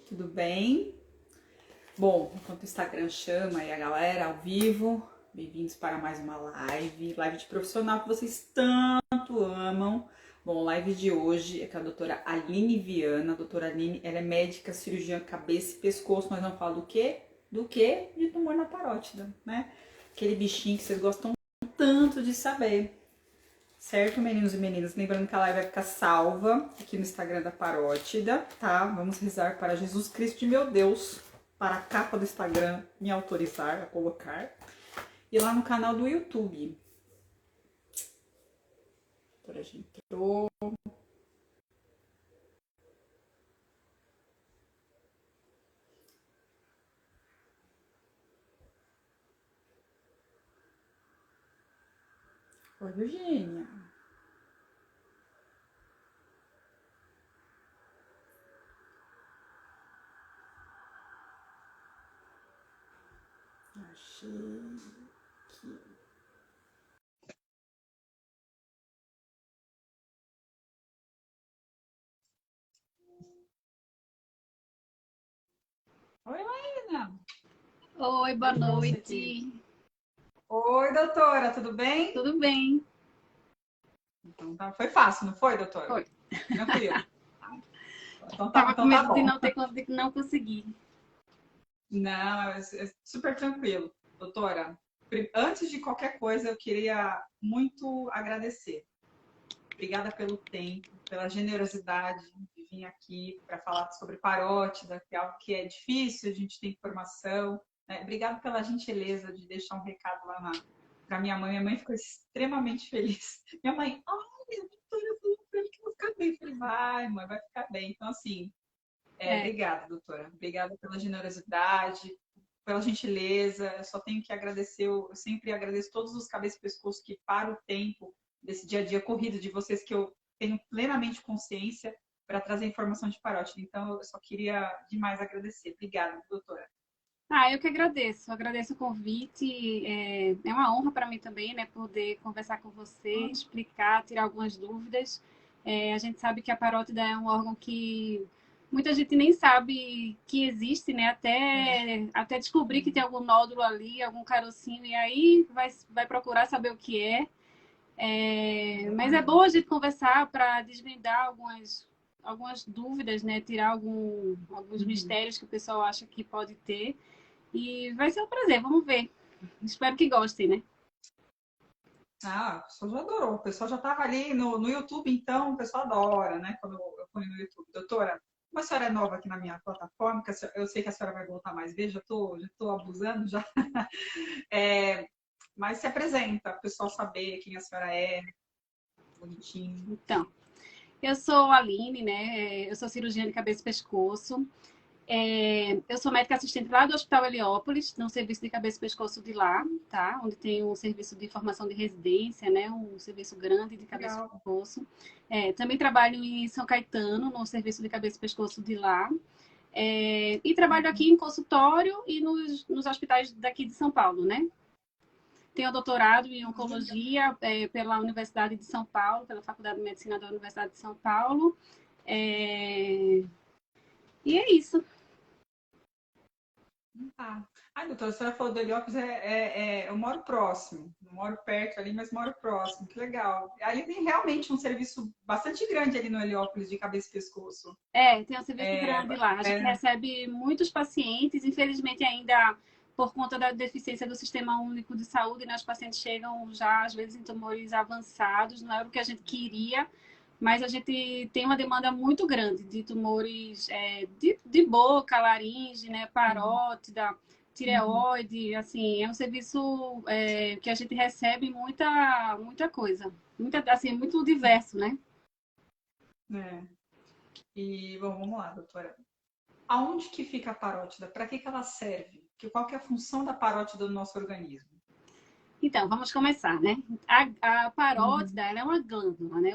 Tudo bem? Bom, enquanto o Instagram chama aí a galera ao vivo, bem-vindos para mais uma live de profissional que vocês tanto amam. Bom, live de hoje é com a doutora Aline Viana. A doutora Aline, ela é médica, cirurgiã cabeça e pescoço. Nós vamos falar do quê? Do quê? De tumor na parótida, né? Aquele bichinho que vocês gostam tanto de saber. Certo, meninos e meninas? Lembrando que a live vai ficar salva aqui no Instagram da Parótida, tá? Vamos rezar para Jesus Cristo de meu Deus, para a capa do Instagram me autorizar a colocar. E lá no canal do YouTube. Agora a gente entrou. Oi, Virgínia. Achei aqui. Oi, Laína. Oi, boa noite. Oi, doutora, tudo bem? Tudo bem? Então, tá. Foi fácil, não foi, doutora? Foi. Tranquilo. Tava com Então tá medo bom. de não conseguir. Não, é super tranquilo. Doutora, antes de qualquer coisa, eu queria muito agradecer. Obrigada pelo tempo, pela generosidade de vir aqui para falar sobre parótida, que é algo que é difícil, a gente tem informação. Né? Obrigada pela gentileza de deixar um recado lá para minha mãe. Minha mãe ficou extremamente feliz. Minha mãe, ai, a doutora falou para ele que vai ficar bem. Eu falei, vai, mãe, vai ficar bem. Então, assim, É, obrigada, doutora. Obrigada pela generosidade, pela gentileza. Eu só tenho que agradecer, eu sempre agradeço todos os cabeças e pescoços que param o tempo desse dia a dia corrido de vocês, que eu tenho plenamente consciência para trazer informação de parótida. Então, eu só queria demais agradecer. Obrigada, doutora. eu que agradeço. Agradeço o convite. É uma honra para mim também, né, poder conversar com você, explicar, tirar algumas dúvidas. A gente sabe que a parótida é um órgão que muita gente nem sabe que existe, né, até descobrir que tem algum nódulo ali, algum carocinho, e aí vai procurar saber o que é. Mas é bom a gente conversar para desvendar algumas dúvidas, né? Tirar alguns mistérios que o pessoal acha que pode ter. E vai ser um prazer, vamos ver. Espero que gostem, né? Ah, o pessoal já adorou. O pessoal já estava ali no YouTube, então o pessoal adora, né? Quando eu ponho no YouTube. Doutora, como a senhora é nova aqui na minha plataforma, eu sei que a senhora vai voltar mais vezes, já tô abusando já. É, mas se apresenta, para o pessoal saber quem a senhora é, bonitinho. Então, eu sou a Aline, né? Eu sou cirurgiã de cabeça e pescoço. Eu sou médica assistente lá do Hospital Heliópolis, no serviço de cabeça e pescoço de lá, tá? Onde tem um serviço de formação de residência, né? Um serviço grande de cabeça e Legal. pescoço. Também trabalho em São Caetano, no serviço de cabeça e pescoço de lá. E trabalho aqui em consultório e nos hospitais daqui de São Paulo, né? Tenho doutorado em oncologia pela Universidade de São Paulo, pela Faculdade de Medicina da Universidade de São Paulo. E é isso. Ah. Ai, doutora, a senhora falou do Heliópolis, eu moro próximo, não moro perto ali, mas moro próximo, que legal. Ali tem realmente um serviço bastante grande ali no Heliópolis de cabeça e pescoço. Tem um serviço É, grande lá. A gente é, recebe muitos pacientes, infelizmente ainda por conta da deficiência do Sistema Único de Saúde, né, os pacientes chegam já às vezes em tumores avançados, não era o que a gente queria, mas a gente tem uma demanda muito grande de tumores de boca, laringe, né, parótida, uhum, tireoide, assim, é um serviço que a gente recebe muita coisa, assim, muito diverso, né? é. E, bom, vamos lá, doutora. Aonde que fica a parótida? Para que ela serve? Qual que é a função da parótida no nosso organismo? Então, vamos começar, né? A parótida, Uhum, ela é uma glândula, né?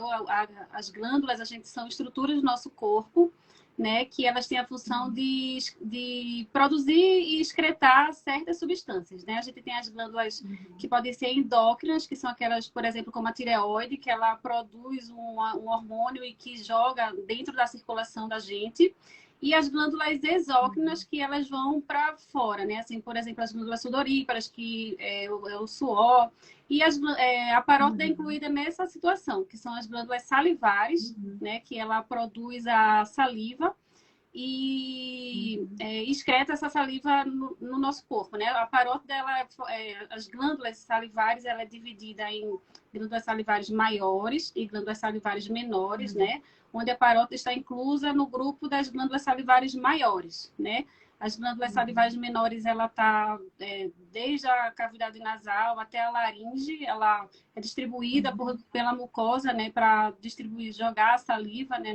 As glândulas, a gente são estruturas do nosso corpo, né? Que elas têm a função uhum, de produzir e excretar certas substâncias, né? A gente tem as glândulas que uhum, podem ser endócrinas, que são aquelas, por exemplo, como a tireoide, que ela produz um hormônio e que joga dentro da circulação da gente. e as glândulas exócrinas, que elas vão para fora, né? Assim, por exemplo, as glândulas sudoríparas, que é o suor, e a parótida é incluída nessa situação, que são as glândulas salivares, né? Que ela produz a saliva e excreta essa saliva no nosso corpo, né? A parótida, as glândulas salivares, ela é dividida em glândulas salivares maiores e glândulas salivares menores, né? Onde a parótida está inclusa no grupo das glândulas salivares maiores, né? As glândulas salivares menores, ela está desde a cavidade nasal até a laringe, ela é distribuída pela mucosa, né? Para distribuir, jogar a saliva, né?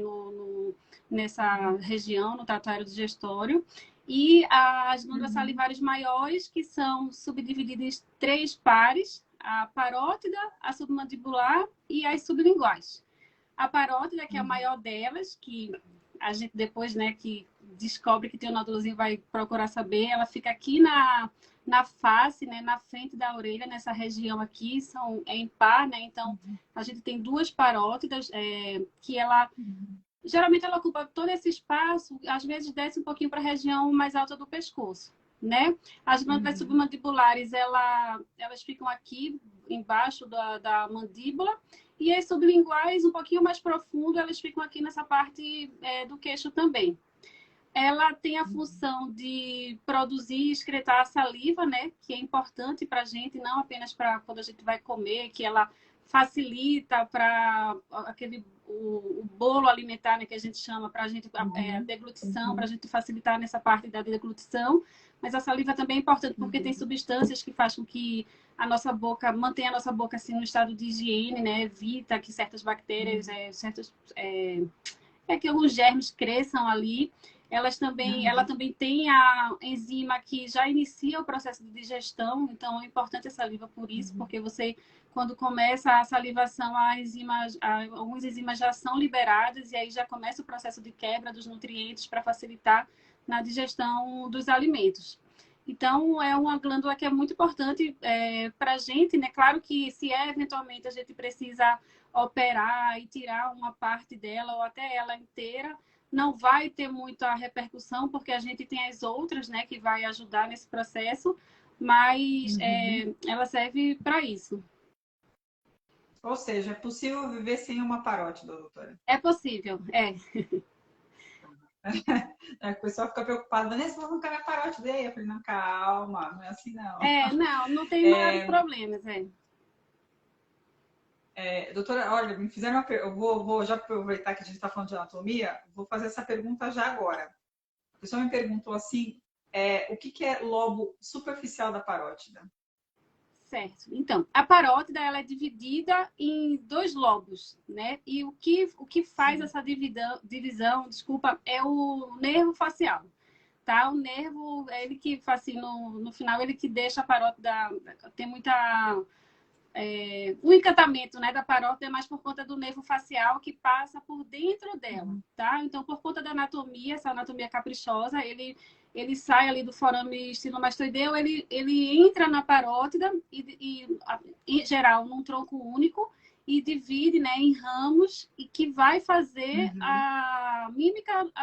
Nessa região, no trato aerodigestório. E as glândulas salivares maiores, que são subdivididas em 3 pares: a parótida, a submandibular e as sublinguais. A parótida, que é a maior delas, que a gente depois, né, que descobre que tem um nódulozinho, vai procurar saber, ela fica aqui na face, né, na frente da orelha, nessa região aqui, é em par, né? Então, a gente tem 2 parótidas, que ela geralmente ela ocupa todo esse espaço, às vezes desce um pouquinho para a região mais alta do pescoço, né? As glândulas submandibulares, elas ficam aqui embaixo da mandíbula, e as sublinguais, um pouquinho mais profundo, elas ficam aqui nessa parte do queixo também. Ela tem a função de produzir e excretar a saliva, né? Que é importante para a gente, não apenas para quando a gente vai comer, que ela facilita para o bolo alimentar, né, que a gente chama, para a gente a deglutição, para a gente facilitar nessa parte da deglutição. Mas a saliva também é importante porque tem substâncias que fazem com que a nossa boca mantenha a nossa boca assim no estado de higiene, né? Evita que certas bactérias, que alguns germes cresçam ali. Ela também tem a enzima que já inicia o processo de digestão, então é importante a saliva por isso, porque você, quando começa a salivação, algumas enzimas já são liberadas e aí já começa o processo de quebra dos nutrientes para facilitar na digestão dos alimentos. Então, é uma glândula que é muito importante para a gente, né? Claro que se eventualmente a gente precisa operar e tirar uma parte dela ou até ela inteira, não vai ter muita repercussão, porque a gente tem as outras, né, que vai ajudar nesse processo, mas ela serve para isso. Ou seja, é possível viver sem uma parótida, doutora? É possível, O pessoal fica preocupado, Vanessa, vou arrancar minha parótida. E aí eu falei, não, calma, não é assim não. Não tem maiores problemas, Doutora, olha, me fizeram uma pergunta. Eu vou já aproveitar que a gente está falando de anatomia, vou fazer essa pergunta já agora. A pessoa me perguntou assim: o que é lobo superficial da parótida? Certo. Então, a parótida ela é dividida em 2 lobos, né? E o que faz essa divisão, desculpa, é o nervo facial, tá? O nervo, ele que, assim, no final, ele que deixa a parótida, tem muita... o encantamento, né, da parótida é mais por conta do nervo facial que passa por dentro dela, tá? Então, por conta da anatomia, essa anatomia caprichosa, ele sai ali do forame estinomastoideu, ele entra na parótida em geral, num tronco único e divide, né, em ramos e que vai fazer a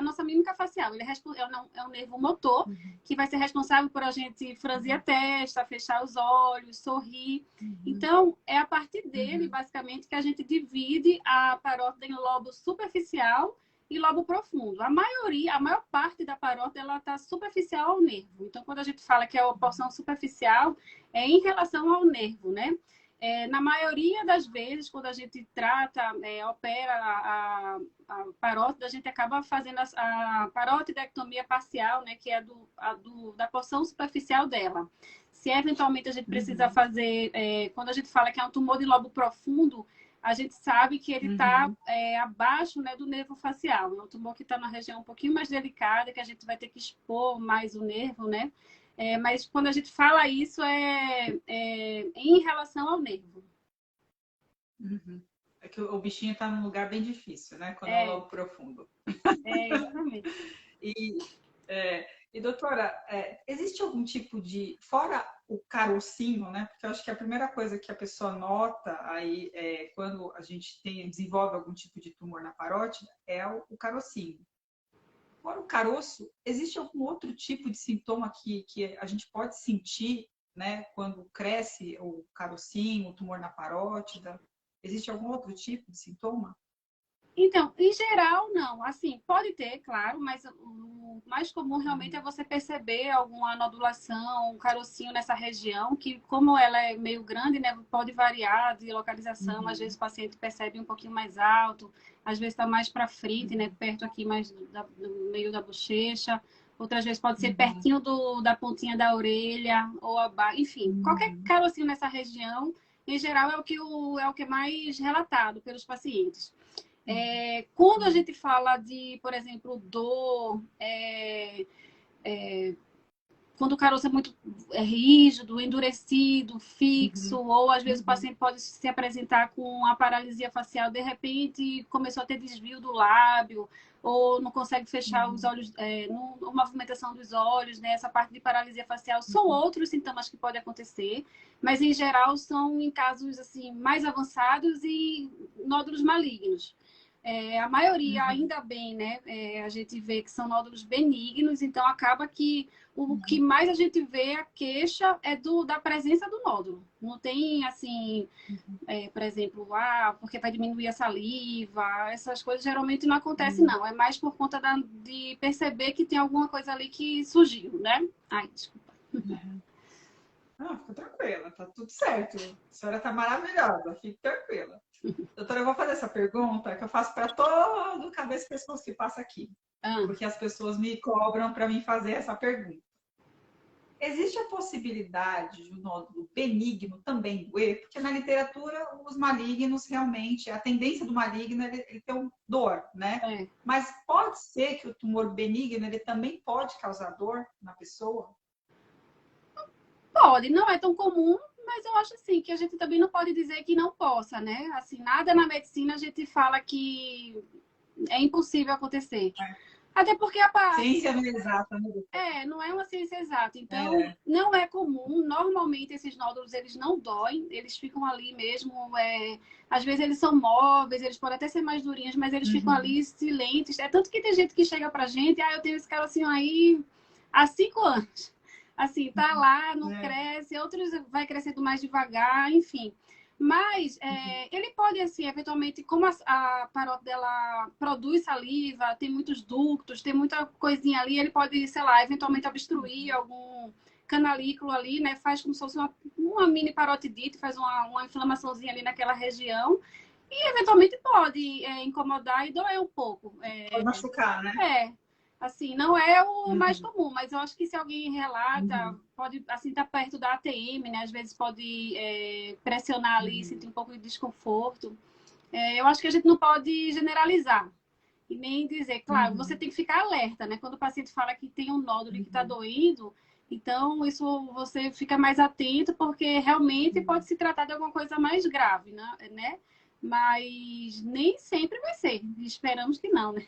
nossa mímica facial. Ele é um nervo motor que vai ser responsável por a gente franzir a testa, fechar os olhos, sorrir. Então, é a partir dele, basicamente, que a gente divide a parótida em lobo superficial e lobo profundo. A maior parte da parótida, ela está superficial ao nervo. Então, quando a gente fala que é a porção superficial, é em relação ao nervo, né? Na maioria das vezes, quando a gente trata, opera a parótida, a gente acaba fazendo a parotidectomia parcial, né? Que é da porção superficial dela. Se eventualmente a gente precisa fazer, quando a gente fala que é um tumor de lobo profundo, a gente sabe que ele está abaixo, né, do nervo facial. É um tumor que está na região um pouquinho mais delicada, que a gente vai ter que expor mais o nervo, né? Mas quando a gente fala isso, em relação ao nervo. É que o bichinho está num lugar bem difícil, né? Quando é um lobo profundo. Exatamente. E doutora, existe algum tipo de... Fora o carocinho, né? Porque eu acho que a primeira coisa que a pessoa nota aí quando a gente desenvolve algum tipo de tumor na parótida é o carocinho. fora o caroço, existe algum outro tipo de sintoma que a gente pode sentir, né, quando cresce o carocinho, o tumor na parótida? Existe algum outro tipo de sintoma? Então, em geral, não. Assim, pode ter, claro, mas o mais comum realmente é você perceber alguma nodulação, um carocinho nessa região, que como ela é meio grande, né, pode variar de localização. Às vezes o paciente percebe um pouquinho mais alto, às vezes está mais para frente, né, perto aqui mais do meio da bochecha. Outras vezes pode ser pertinho da pontinha da orelha ou abaixo. Enfim, qualquer carocinho nessa região, em geral, é o que é mais relatado pelos pacientes. Quando a gente fala de, por exemplo, dor, quando o caroço é muito rígido, endurecido, fixo, ou às vezes o paciente pode se apresentar com a paralisia facial, de repente começou a ter desvio do lábio, ou não consegue fechar os olhos, a movimentação dos olhos, né? Essa parte de paralisia facial são outros sintomas que podem acontecer, mas em geral são em casos assim mais avançados e nódulos malignos. A maioria, ainda bem, né? A gente vê que são nódulos benignos, então acaba que o que mais a gente vê a queixa é da presença do nódulo. Não tem assim, por exemplo, porque vai diminuir a saliva, essas coisas geralmente não acontecem, não. É mais por conta de perceber que tem alguma coisa ali que surgiu, né? Ai, desculpa. Não, fica tranquila, tá tudo certo. A senhora tá maravilhosa, fique tranquila. Doutora, eu vou fazer essa pergunta que eu faço para todo cabeça e pessoas que passa aqui, porque as pessoas me cobram para mim fazer essa pergunta. Existe a possibilidade de um nódulo benigno também doer? Porque na literatura, os malignos realmente, a tendência do maligno é ele ter um dor, né? Mas pode ser que o tumor benigno ele também pode causar dor na pessoa? Pode, não é tão comum, mas eu acho assim que a gente também não pode dizer que não possa, né? Assim, nada na medicina a gente fala que é impossível acontecer. Até porque Ciência não é exata, né, doutora? não é uma ciência exata. Então, não é comum. Normalmente, esses nódulos, eles não doem. Eles ficam ali mesmo. Às vezes, eles são móveis. Eles podem até ser mais durinhos, mas eles ficam ali silentes. É tanto que tem gente que chega pra gente. Eu tenho esse carocinho aí há 5 anos. Assim, tá lá, não cresce. Outros vai crescendo mais devagar, enfim. Mas ele pode, assim, eventualmente, como a parótida dela produz saliva, tem muitos ductos, tem muita coisinha ali, ele pode, sei lá, eventualmente obstruir algum canalículo ali, né? Faz como se fosse uma mini parotidite, faz uma inflamaçãozinha ali naquela região. E eventualmente pode incomodar e doer um pouco. Pode machucar, né? Assim, não é o mais comum, mas eu acho que se alguém relata, pode, assim, estar perto da ATM, né? Às vezes pode pressionar ali, sentir um pouco de desconforto. Eu acho que a gente não pode generalizar e nem dizer, claro, você tem que ficar alerta, né? Quando o paciente fala que tem um nódulo e que está doendo, então isso você fica mais atento, porque realmente pode se tratar de alguma coisa mais grave, né? Mas nem sempre vai ser. Esperamos que não, né?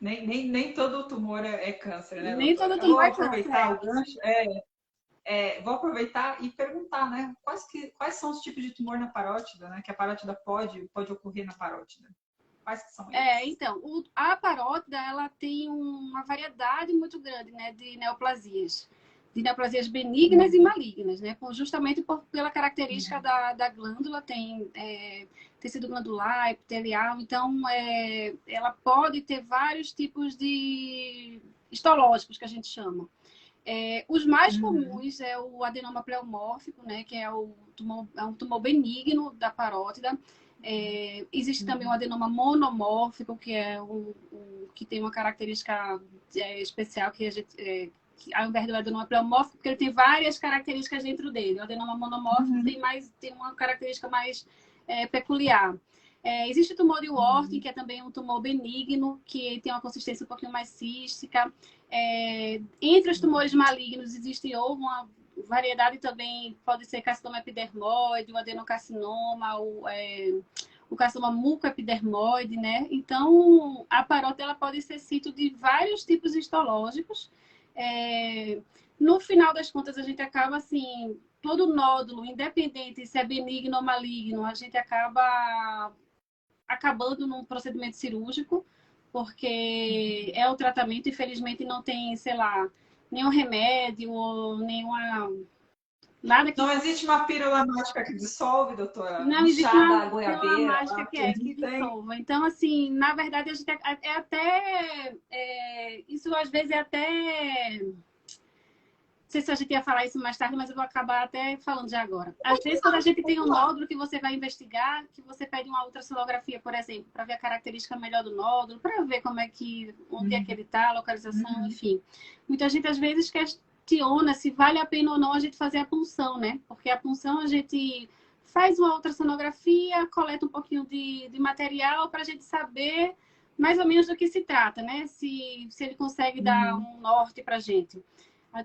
Nem todo tumor é câncer, né, Nem doutora? todo Eu vou tumor é aproveitar câncer. o gancho, vou aproveitar e perguntar, né? Quais são os tipos de tumor na parótida, né? Que a parótida pode ocorrer na parótida. Quais que são eles? Então, a parótida, ela tem uma variedade muito grande, né, de neoplasias. De neoplasias benignas e malignas, né? Justamente pela característica da glândula, tem tecido glandular, epitelial, então ela pode ter vários tipos de histológicos, que a gente chama. Os mais comuns é o adenoma pleomórfico, né, que é um tumor benigno da parótida. Existe também o adenoma monomórfico, que é que tem uma característica especial, que a gente, que, ao invés do adenoma pleomórfico, porque ele tem várias características dentro dele. O adenoma monomórfico tem uma característica mais peculiar. Existe o tumor de Warthin, que é também um tumor benigno, que tem uma consistência um pouquinho mais cística. Entre os tumores malignos existe uma variedade também, pode ser carcinoma epidermoide, o adenocarcinoma, o carcinoma mucoepidermoide, né? Então, a parótida ela pode ser sítio de vários tipos histológicos. No final das contas, a gente acaba assim, todo nódulo, independente se é benigno ou maligno, a gente acaba acabando num procedimento cirúrgico, porque é o tratamento, infelizmente não tem, sei lá, nenhum remédio ou nenhuma... Nada que... Não existe uma pílula mágica que dissolve, doutora? Não Um existe chá da uma pílula goiabeira mágica lá, que a que gente tem. dissolva. Então, assim, na verdade, a gente até... isso às vezes é até... Não sei se a gente ia falar isso mais tarde, mas eu vou acabar até falando já agora. Às vezes, quando a gente tem um nódulo que você vai investigar, que você pede uma ultrassonografia, por exemplo, para ver a característica melhor do nódulo, para ver como é que, onde é que ele está, a localização, enfim. Muita gente, às vezes, questiona se vale a pena ou não a gente fazer a punção, né? Porque a punção a gente faz uma ultrassonografia, coleta um pouquinho de material para a gente saber mais ou menos do que se trata, né? Se ele consegue dar um norte para a gente.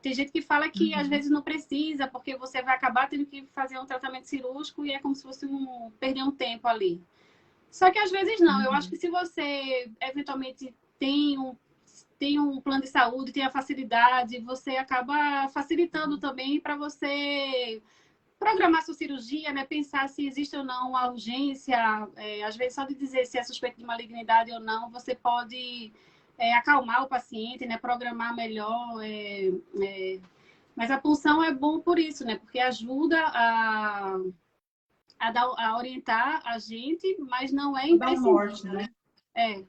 Tem gente que fala que às vezes não precisa, porque você vai acabar tendo que fazer um tratamento cirúrgico e é como se fosse perder um tempo ali. Só que às vezes não. Eu acho que se você eventualmente tem um plano de saúde, tem a facilidade, você acaba facilitando também para você programar sua cirurgia, né? Pensar se existe ou não a urgência. Às vezes, só de dizer se é suspeito de malignidade ou não, você pode acalmar o paciente, né? Programar melhor. Mas a punção é bom por isso, né? Porque ajuda a orientar a gente, mas não é Dá um norte, imprescindível, né?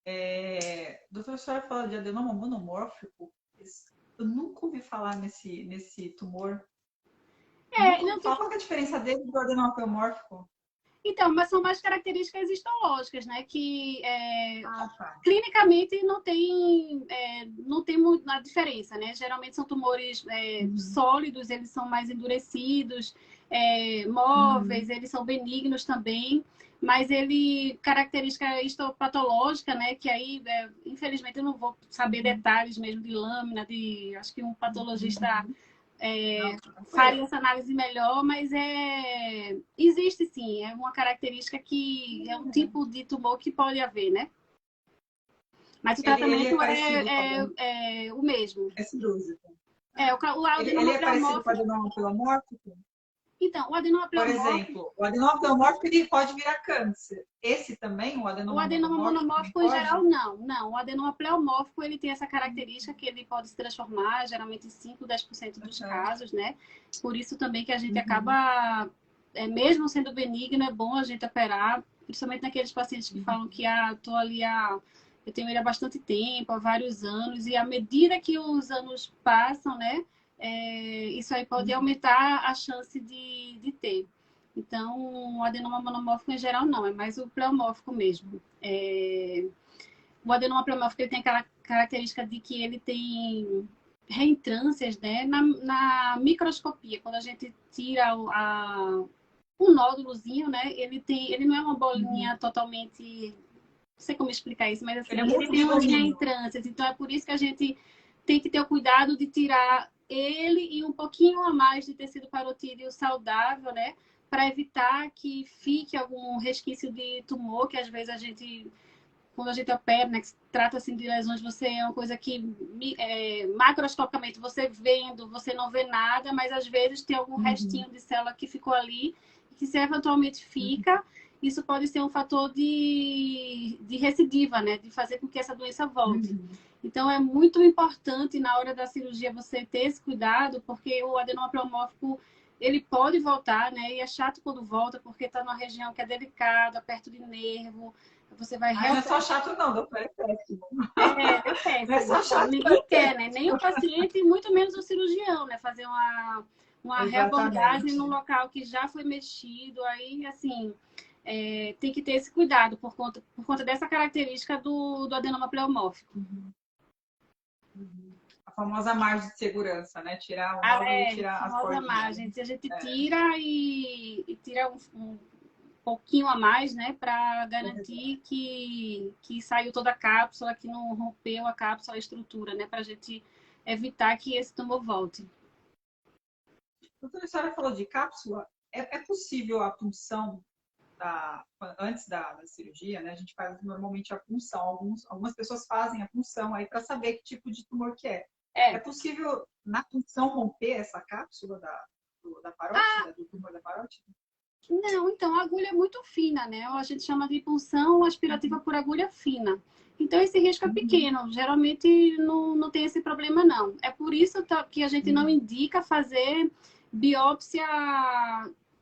né? Doutora, a senhora fala de adenoma monomórfico. Eu nunca ouvi falar nesse tumor. Nunca ouvi Não falar. tem... Qual que é a diferença dele do adenoma pleomórfico? Então, mas são mais características histológicas, né? Que Tá. clinicamente não tem muita diferença, né? Geralmente são tumores sólidos, eles são mais endurecidos, móveis, eles são benignos também, mas característica histopatológica, né? Que aí, infelizmente, eu não vou saber detalhes mesmo de lâmina, acho que um patologista faria essa análise melhor, mas existe sim, é uma característica que é um tipo de tumor que pode haver, né? Mas o Ele é tratamento parecido com é o mesmo. é cirúrgico. O Ele adenoma é parecido com o pleomórfico. adenoma pleomórfico? Então, o adenoma Por pleomórfico, exemplo, o adenoma pleomórfico ele pode virar câncer. Esse também, o o adenoma adenoma monomórfico, também monomórfico em pode? geral, não. Não, o adenoma pleomórfico, ele tem essa característica que ele pode se transformar, geralmente em 5, 10% dos casos, né? Por isso também que a gente acaba, mesmo sendo benigno, é bom a gente operar, principalmente naqueles pacientes que falam que eu tenho ele há bastante tempo, há vários anos, e à medida que os anos passam, né? Isso aí pode aumentar a chance de ter. Então, o adenoma monomórfico em geral não, é mais o pleomórfico mesmo. O adenoma pleomórfico ele tem aquela característica de que ele tem reentrâncias, né, na microscopia. Quando a gente tira um nódulozinho, né, ele não é uma bolinha totalmente... Não sei como explicar isso, mas assim, ele tem umas reentrâncias. Então, é por isso que a gente tem que ter o cuidado de tirar ele e um pouquinho a mais de tecido parotídeo saudável, né? Para evitar que fique algum resquício de tumor, que às vezes quando a gente opera, né, que se trata assim de lesões, você é uma coisa que macroscopicamente você vendo, você não vê nada, mas às vezes tem algum restinho de célula que ficou ali, que se eventualmente fica, isso pode ser um fator de recidiva, né, de fazer com que essa doença volte. Então é muito importante na hora da cirurgia você ter esse cuidado, porque o adenoma pleomórfico ele pode voltar, né? E é chato quando volta, porque está numa região que é delicada, perto de nervo. Você vai Não é só chato, não, doutor, é péssimo. é Não é péssimo. só chato, Ninguém quer, né? Nem o paciente, muito menos o cirurgião, né? Fazer uma reabordagem exatamente. num local que já foi mexido. Aí, assim, tem que ter esse cuidado por conta dessa característica do adenoma pleomórfico. A famosa margem de segurança, né? Tirar o nódulo e tirar as Famosa cordinhas. margem. A gente tira e tira um pouquinho a mais, né, para garantir que saiu toda a cápsula, que não rompeu a cápsula, a estrutura, né, para a gente evitar que esse tumor volte. Doutora, a senhora falou de cápsula. É possível a punção antes da cirurgia, né? A gente faz normalmente a punção. Algumas pessoas fazem a punção aí para saber que tipo de tumor que é. É possível, na punção, romper essa cápsula da parótida, do tumor da parótida? Não, então a agulha é muito fina, né? A gente chama de punção aspirativa por agulha fina. Então esse risco é Uhum, pequeno, geralmente não tem esse problema não. É por isso que a gente não uhum. indica fazer biópsia,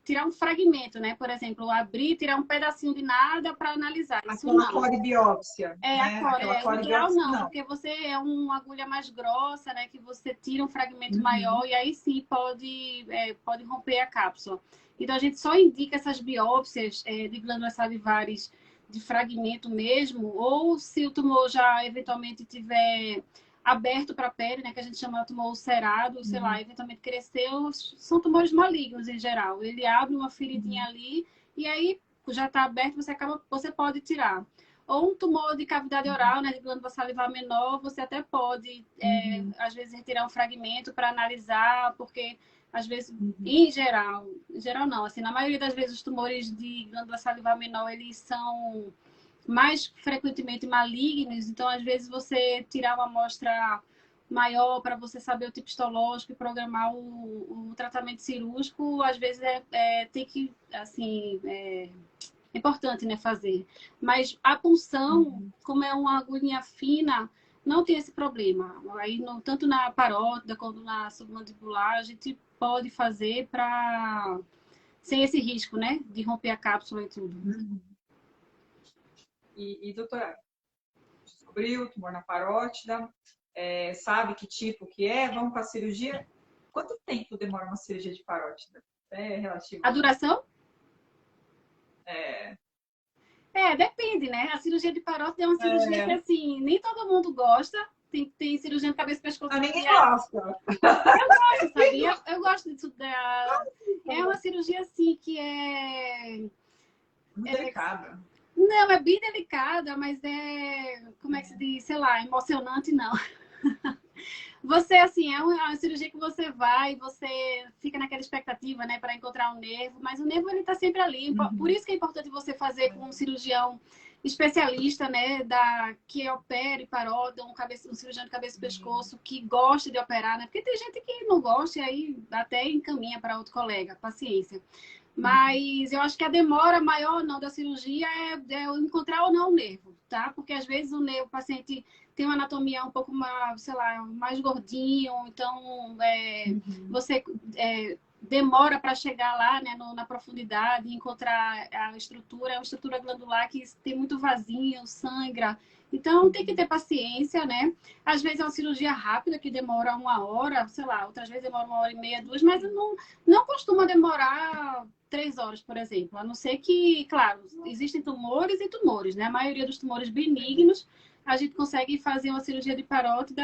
tirar um fragmento, né? Por exemplo, abrir, tirar um pedacinho de nada para analisar. Isso Aquela não. corebiópsia, É, a né? core, Aquela o ideal corebiópsia, não, não. porque você é uma agulha mais grossa, né? Que você tira um fragmento Uhum, maior e aí sim pode romper a cápsula. Então a gente só indica essas biópsias de glândulas salivares de fragmento mesmo, ou se o tumor já eventualmente tiver aberto para a pele, né? Que a gente chama de tumor ulcerado, sei lá, uhum, eventualmente cresceu, são tumores malignos em geral. Ele abre uma feridinha uhum, ali e aí já está aberto, você pode tirar. Ou um tumor de cavidade oral, né, de glândula salivar menor, você até pode, uhum, às vezes, retirar um fragmento para analisar, porque, às vezes, uhum, em geral não, assim, na maioria das vezes os tumores de glândula salivar menor, eles são mais frequentemente malignos, então, às vezes, você tirar uma amostra maior para você saber o tipo histológico e programar o tratamento cirúrgico, às vezes tem que, assim, importante, né, fazer. Mas a punção, uhum. como é uma agulhinha fina, não tem esse problema. Aí, tanto na parótida quanto na submandibular, a gente pode fazer para sem esse risco, né, de romper a cápsula e tudo. Uhum. Doutora, descobriu tumor na parótida, sabe que tipo que é, vamos para a cirurgia. Quanto tempo demora uma cirurgia de parótida? É relativo, A né? duração? É, Depende, né? A cirurgia de parótida é uma cirurgia que, é, assim, nem todo mundo gosta. Tem cirurgia de cabeça e pescoço ninguém que gosta. eu gosto, sabia? Eu gosto disso. É uma cirurgia, assim, que Muito delicada. Não, é bem delicada, mas como é que se diz? Sei lá, emocionante não. Você, assim, é uma cirurgia que você vai, você fica naquela expectativa, né, para encontrar um nervo, mas o nervo ele tá sempre ali. Por Uhum. isso que é importante você fazer com um cirurgião especialista, né, que opere parótida, um cirurgião de cabeça e pescoço que goste de operar, né? Porque tem gente que não gosta e aí até encaminha para outro colega, paciência. Uhum. Mas eu acho que a demora maior não da cirurgia é encontrar ou não o nervo, tá? Porque às vezes o paciente tem uma anatomia um pouco mais, sei lá, mais gordinho, então Uhum. você demora para chegar lá, né, na profundidade, encontrar a estrutura, é uma estrutura glandular que tem muito vazio, sangra. Então tem que Uhum. ter paciência, né? Às vezes é uma cirurgia rápida que demora 1 hora, sei lá, outras vezes demora 1 hora e meia, duas, mas não costuma demorar 3 horas, por exemplo. A não ser que, claro, existem tumores e tumores, né? A maioria dos tumores benignos, a gente consegue fazer uma cirurgia de parótida,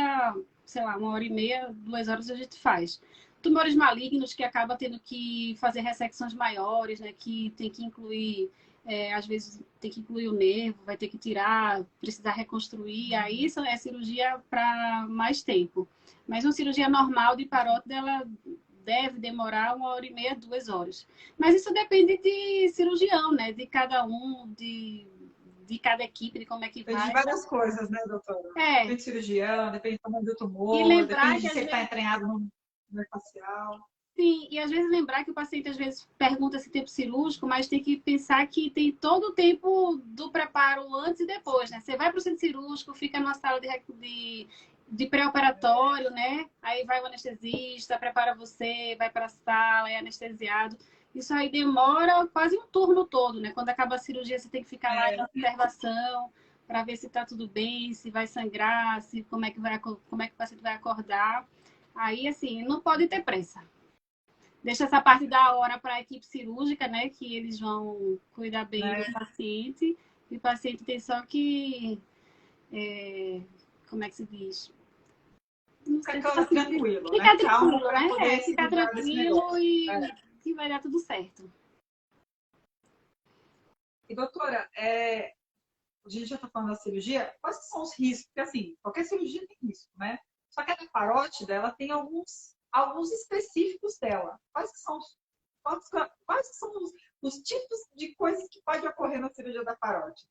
sei lá, 1 hora e meia, 2 horas a gente faz. Tumores malignos que acaba tendo que fazer ressecções maiores, né? Que tem que incluir, às vezes tem que incluir o nervo, vai ter que tirar, precisar reconstruir. Aí isso é cirurgia para mais tempo. Mas uma cirurgia normal de parótida, ela deve demorar 1 hora e meia, 2 horas. Mas isso depende de cirurgião, né? De cada um, de cada equipe, de como é que Depende de vai. várias coisas, né, doutora? É, Depende do cirurgião, depende do tamanho do e tumor, lembrar depende que de se às ele está vezes. entranhado no nervo facial. Sim, e às vezes lembrar que o paciente às vezes pergunta se tempo cirúrgico, mas tem que pensar que tem todo o tempo do preparo antes e depois, né? Você vai para o centro cirúrgico, fica numa sala de pré-operatório, né? Aí vai o anestesista, prepara você, vai para a sala, é anestesiado. Isso aí demora quase um turno todo, né? Quando acaba a cirurgia, você tem que ficar lá em É, observação para ver se está tudo bem, se vai sangrar, se como é que o paciente vai acordar. Aí, assim, não pode ter pressa. Deixa essa parte da hora para a equipe cirúrgica, né? Que eles vão cuidar bem do né? paciente. E o paciente tem só que. Como é que se diz? Não sei se o paciente. Tranquilo, né? Ficar Calmo tranquilo, para né? poder se Ficar livrar desse tranquilo negócio. e que vai dar tudo certo. E doutora, a gente já está falando da cirurgia, quais que são os riscos? Porque assim, qualquer cirurgia tem risco, né? Só que a parótida, ela tem alguns específicos dela. Quais que são os tipos de coisas que pode ocorrer na cirurgia da parótida?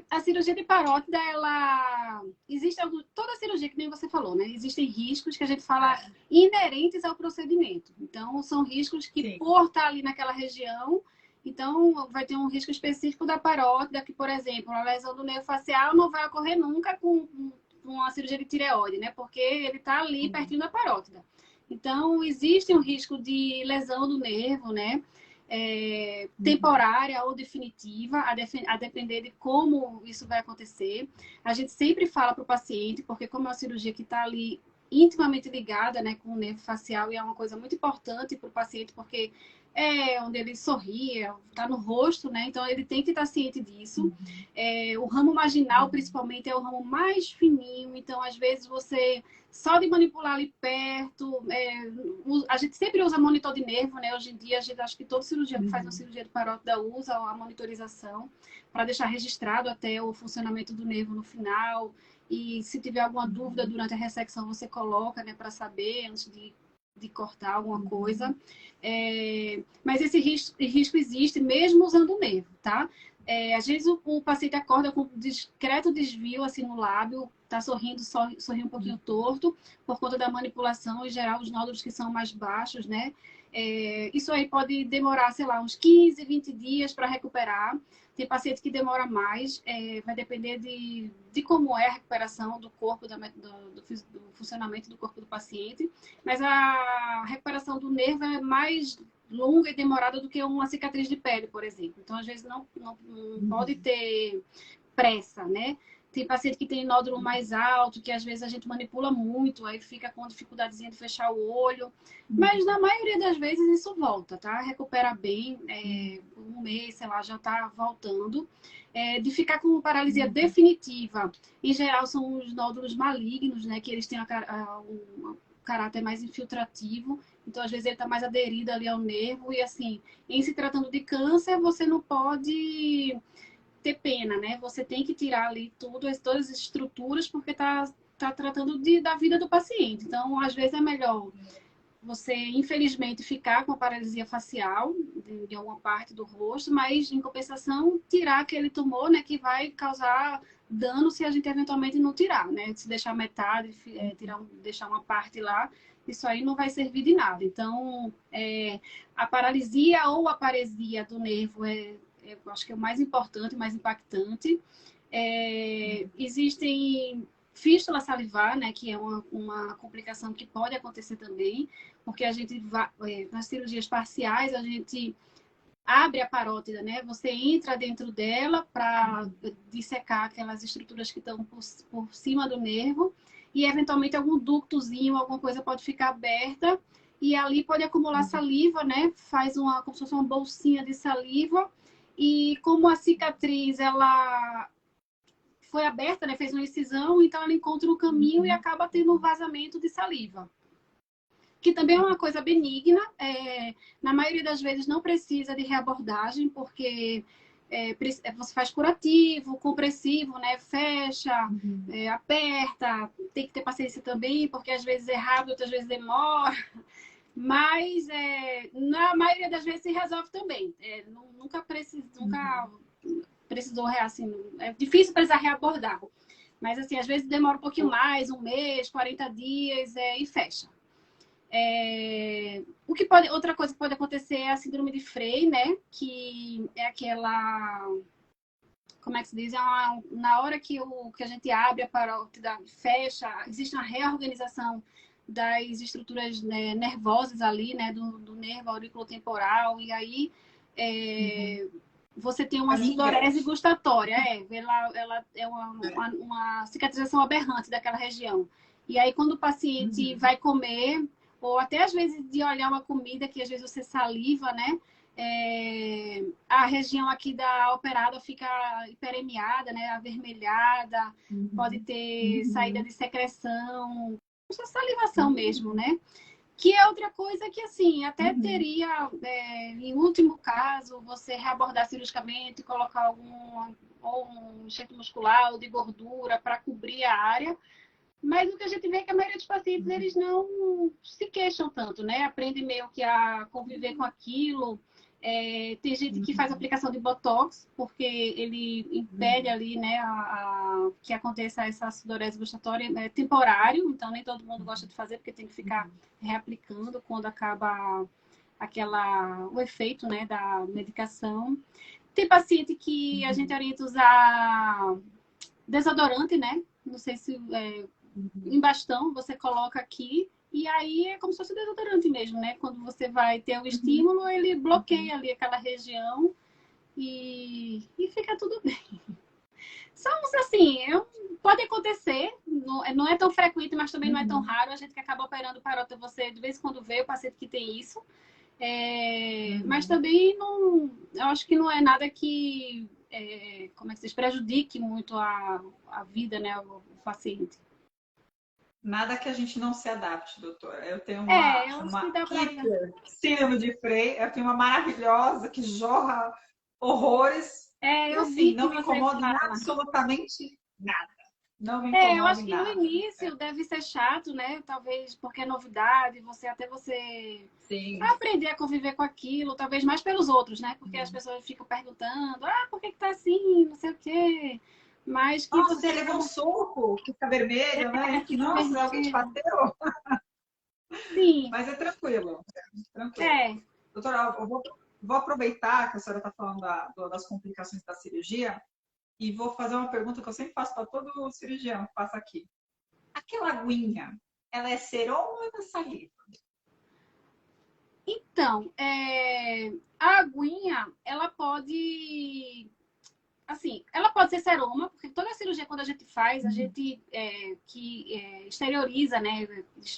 A cirurgia de parótida, ela existe toda cirurgia, que nem você falou, né? Existem riscos que a gente fala inerentes ao procedimento. Então, são riscos que, Sim. por estar ali naquela região, então vai ter um risco específico da parótida, que, por exemplo, a lesão do nervo facial não vai ocorrer nunca com uma cirurgia de tireoide, né? Porque ele está ali pertinho da parótida. Então, existe um risco de lesão do nervo, né? Temporária ou definitiva, a depender de como isso vai acontecer. A gente sempre fala para o paciente, porque como é uma cirurgia que está ali intimamente ligada, né, com o nervo facial, e é uma coisa muito importante para o paciente, porque é onde ele sorria, está no rosto, né? Então ele tem que estar ciente disso. O ramo marginal, principalmente, é o ramo mais fininho, então às vezes você só de manipular ali perto, a gente sempre usa monitor de nervo, né? Hoje em dia, a gente acho que todo cirurgião que faz uma cirurgia de parótida usa a monitorização para deixar registrado até o funcionamento do nervo no final. E se tiver alguma dúvida durante a ressecção, você coloca, né, para saber antes de cortar alguma coisa. Mas esse risco existe mesmo usando o nervo, tá? Às vezes o paciente acorda com um discreto desvio assim no lábio, tá sorrindo, sorri um pouquinho torto, por conta da manipulação, em geral, os nódulos que são mais baixos, né? Isso aí pode demorar, sei lá, uns 15, 20 dias para recuperar. Tem paciente que demora mais, vai depender de como é a recuperação do corpo, do funcionamento do corpo do paciente. Mas a recuperação do nervo é mais longa e demorada do que uma cicatriz de pele, por exemplo. Então, às vezes, não pode ter pressa, né? Tem paciente que tem nódulo mais alto, que às vezes a gente manipula muito, aí fica com dificuldadezinha de fechar o olho. Mas na maioria das vezes isso volta, tá? Recupera bem, um mês, sei lá, já tá voltando. De ficar com paralisia definitiva, em geral são os nódulos malignos, né? Que eles têm um caráter mais infiltrativo. Então, às vezes, ele está mais aderido ali ao nervo. E, assim, em se tratando de câncer, você não pode ter pena, né? Você tem que tirar ali todas as estruturas, porque tá tratando da vida do paciente. Então, às vezes, é melhor você, infelizmente, ficar com a paralisia facial de alguma parte do rosto, mas, em compensação, tirar aquele tumor, né? Que vai causar dano se a gente eventualmente não tirar, né? Se deixar metade, deixar uma parte lá, isso aí não vai servir de nada. Então, a paralisia ou a paresia do nervo eu acho que é o mais importante, o mais impactante. Existem fístula salivar, né, que é uma complicação que pode acontecer também, porque a gente nas cirurgias parciais, a gente abre a parótida, né? Você entra dentro dela para dissecar aquelas estruturas que estão por cima do nervo e, eventualmente, algum ductozinho, alguma coisa pode ficar aberta e ali pode acumular saliva, né? Faz como se fosse uma bolsinha de saliva e como a cicatriz, ela foi aberta, né? Fez uma incisão, então ela encontra um caminho e acaba tendo um vazamento de saliva. Que também é uma coisa benigna, na maioria das vezes não precisa de reabordagem, porque você faz curativo, compressivo, né? Fecha, aperta, tem que ter paciência também, porque às vezes é rápido, outras vezes demora, mas na maioria das vezes se resolve também. Nunca precisou, assim, é difícil precisar reabordar, mas assim, às vezes demora um pouquinho mais, um mês, 40 dias e fecha. Outra coisa que pode acontecer é a síndrome de Frey, né? Que é aquela, como é que se diz? Na hora que a gente abre a parótida, fecha, existe uma reorganização das estruturas, né, nervosas ali, né? Do nervo auriculotemporal, e aí você tem uma sudorese gustatória, ela é uma cicatrização aberrante daquela região. E aí, quando o paciente vai comer, ou até às vezes de olhar uma comida que às vezes você saliva, né? A região aqui da operada fica hiperemiada, né? Avermelhada, pode ter saída de secreção, salivação mesmo, né? Que é outra coisa que, assim, até teria, em último caso, você reabordar cirurgicamente, colocar um enxerto muscular ou de gordura para cobrir a área. Mas o que a gente vê é que a maioria dos pacientes, eles não se queixam tanto, né? Aprendem meio que a conviver com aquilo. Tem gente que faz aplicação de Botox, porque ele impede ali, né, que aconteça essa sudorese gustatória. É temporário, então nem todo mundo gosta de fazer, porque tem que ficar reaplicando quando acaba o efeito, né, da medicação. Tem paciente que a gente orienta a usar desodorante, né? Não sei se em bastão você coloca aqui e aí é como se fosse desodorante mesmo, né? Quando você vai ter o estímulo, ele bloqueia ali aquela região e fica tudo bem. São assim, pode acontecer, não é tão frequente, mas também não é tão raro. A gente que acaba operando parótida, você de vez em quando vê o paciente que tem isso. Mas também não, eu acho que não é nada que como é que se diz, prejudique muito a vida, né, o paciente. Nada que a gente não se adapte, doutora. Eu tenho Eu acho que uma dá pra... síndrome de Frey, eu tenho uma maravilhosa que jorra horrores. E eu assim, vi que não me você incomoda em fala. absolutamente nada. Não me Eu incomoda acho em que no nada. início deve ser chato, né? Talvez porque é novidade, você Sim. aprender a conviver com aquilo, talvez mais pelos outros, né? Porque as pessoas ficam perguntando, por que tá assim, não sei o quê. Mas que Nossa, você você levou um soco, fica vermelho, né? Que, fica nossa, alguém te vermelho. bateu. Sim, Mas é tranquilo. Tranquilo. é. Doutora, eu vou aproveitar que a senhora está falando das complicações da cirurgia e vou fazer uma pergunta que eu sempre faço para todo cirurgião que passa aqui. Aquela aguinha, ela é serol ou é saliva? Então, a aguinha, ela pode... Assim, ela pode ser seroma, porque toda a cirurgia, quando a gente faz, a gente exterioriza, né?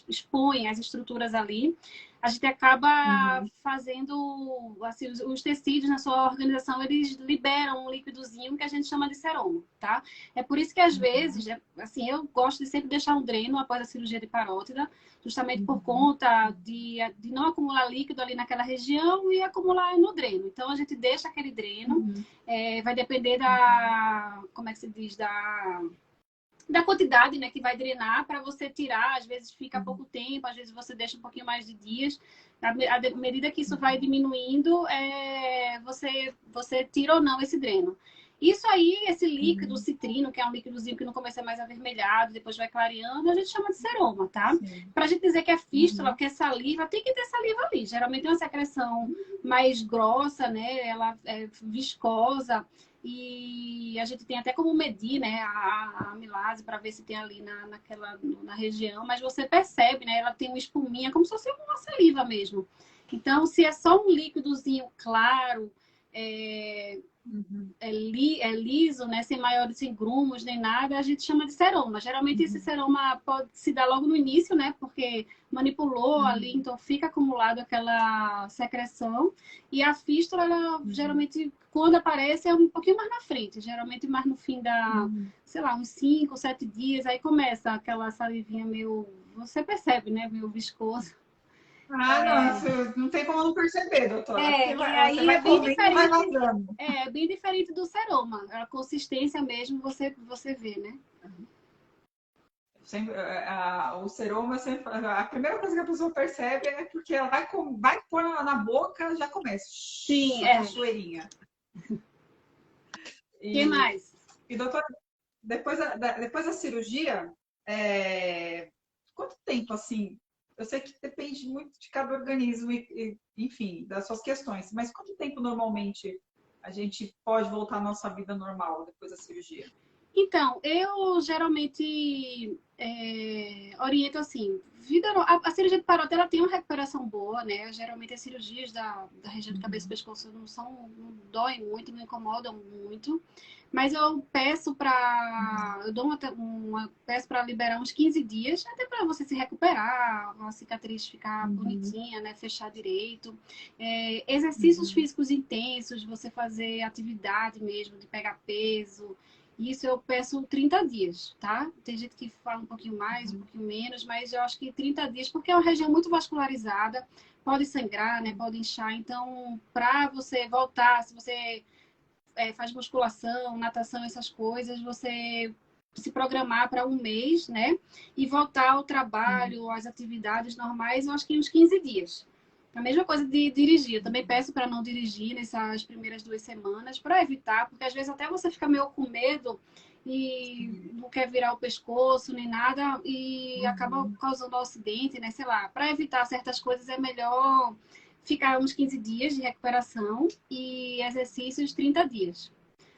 Expõe as estruturas ali. A gente acaba fazendo, assim, os tecidos na sua organização, eles liberam um líquidozinho que a gente chama de seroma, tá? É por isso que, às vezes, assim, eu gosto de sempre deixar um dreno após a cirurgia de parótida, justamente por conta de não acumular líquido ali naquela região e acumular no dreno. Então, a gente deixa aquele dreno, vai depender como é que se diz, da quantidade, né, que vai drenar para você tirar. Às vezes fica pouco tempo, às vezes você deixa um pouquinho mais de dias. À medida que isso vai diminuindo, você tira ou não esse dreno. Isso aí, esse líquido citrino, que é um líquidozinho que no começo é mais avermelhado, depois vai clareando, a gente chama de seroma, tá? Pra gente dizer que é fístula, que é saliva, tem que ter saliva ali. Geralmente é uma secreção mais grossa, né? Ela é viscosa. E a gente tem até como medir, né, a amilase para ver se tem ali na região, mas você percebe, né, ela tem uma espuminha, como se fosse uma saliva mesmo. Então, se é só um líquidozinho claro, liso, né, sem maiores sem grumos nem nada, a gente chama de seroma. Geralmente esse seroma pode se dar logo no início, né, porque manipulou ali, então fica acumulado aquela secreção. E a fístula, ela, geralmente, quando aparece, é um pouquinho mais na frente, geralmente mais no fim sei lá, uns 5, 7 dias, aí começa aquela salivinha meio, você percebe, né, meio viscoso. Não, não tem como não perceber, doutora. Porque E você aí é vai bem comendo e vai diferente. vazando. É bem diferente do seroma. A consistência mesmo você vê, né? Sempre, o seroma, a primeira coisa que a pessoa percebe é porque ela vai pôr na boca, já começa. Sim, A cachoeirinha. Que mais? E doutora, depois da cirurgia, quanto tempo assim? Eu sei que depende muito de cada organismo enfim, das suas questões, mas quanto tempo normalmente a gente pode voltar à nossa vida normal depois da cirurgia? Então, eu geralmente oriento assim, a cirurgia de parótida ela tem uma recuperação boa, né? Geralmente as cirurgias da região de cabeça e pescoço não doem muito, não incomodam muito. Mas eu peço eu dou peço para liberar uns 15 dias, até para você se recuperar, a cicatriz ficar bonitinha, né? Fechar direito. Exercícios físicos intensos, você fazer atividade mesmo, de pegar peso. Isso eu peço 30 dias, tá? Tem gente que fala um pouquinho mais, um pouquinho menos, mas eu acho que 30 dias, porque é uma região muito vascularizada, pode sangrar, né? Pode inchar. Então, para você voltar, se você faz musculação, natação, essas coisas, você se programar para um mês, né? E voltar ao trabalho, às atividades normais, eu acho que uns 15 dias. A mesma coisa de dirigir. Eu também peço para não dirigir nessas primeiras 2 semanas, para evitar, porque às vezes até você fica meio com medo e não quer virar o pescoço nem nada e acaba causando um acidente, né? Sei lá. Para evitar certas coisas é melhor ficar uns 15 dias de recuperação e exercícios 30 dias.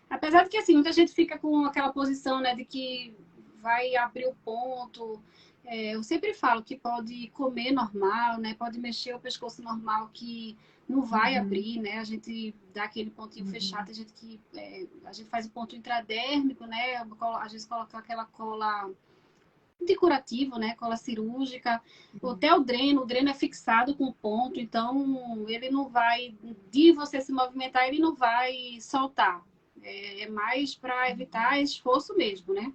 Apesar de que, assim, muita gente fica com aquela posição, né, de que vai abrir o ponto. Eu sempre falo que pode comer normal, né, pode mexer o pescoço normal, que não vai abrir, né, a gente dá aquele pontinho fechado, a gente a gente faz o ponto intradérmico, né, às vezes coloca aquela cola de curativo, né, cola cirúrgica, até o dreno é fixado com ponto, então ele não vai, de você se movimentar, ele não vai soltar. É mais para evitar esforço mesmo, né?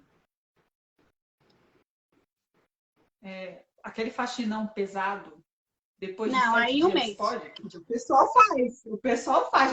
Aquele faxinão pesado, depois de Não, sete aí um dias, mês. pode? O pessoal faz. O pessoal faz.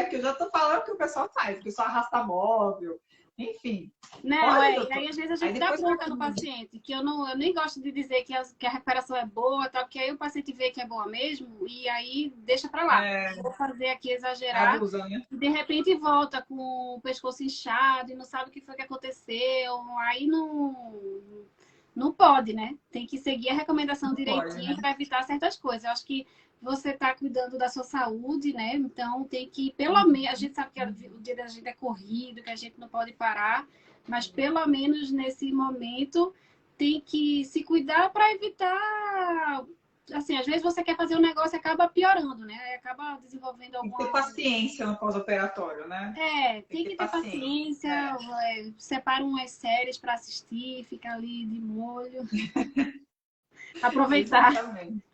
Que eu já tô falando que o pessoal faz. O pessoal arrasta móvel. Enfim. Não, Pode, e aí doutor? às vezes a Aí gente dá depois vai bronca no paciente, que eu nem gosto de dizer que a recuperação é boa, tá? Porque aí o paciente vê que é boa mesmo e aí deixa pra lá. Vou fazer aqui exagerar abusam, né? e de repente volta com o pescoço inchado e não sabe o que foi que aconteceu. Aí não pode, né? Tem que seguir a recomendação Não pode, direitinho né? para evitar certas coisas. Eu acho que você está cuidando da sua saúde, né? Então tem que, pelo menos, a gente sabe que o dia da gente é corrido, que a gente não pode parar, mas pelo menos nesse momento tem que se cuidar para evitar. Assim, às vezes você quer fazer um negócio e acaba piorando, né? Acaba desenvolvendo Tem que ter alguma. paciência no pós-operatório, né? Tem Tem que que ter ter paciência. paciência, separa umas séries para assistir, fica ali de molho, aproveitar. Exatamente.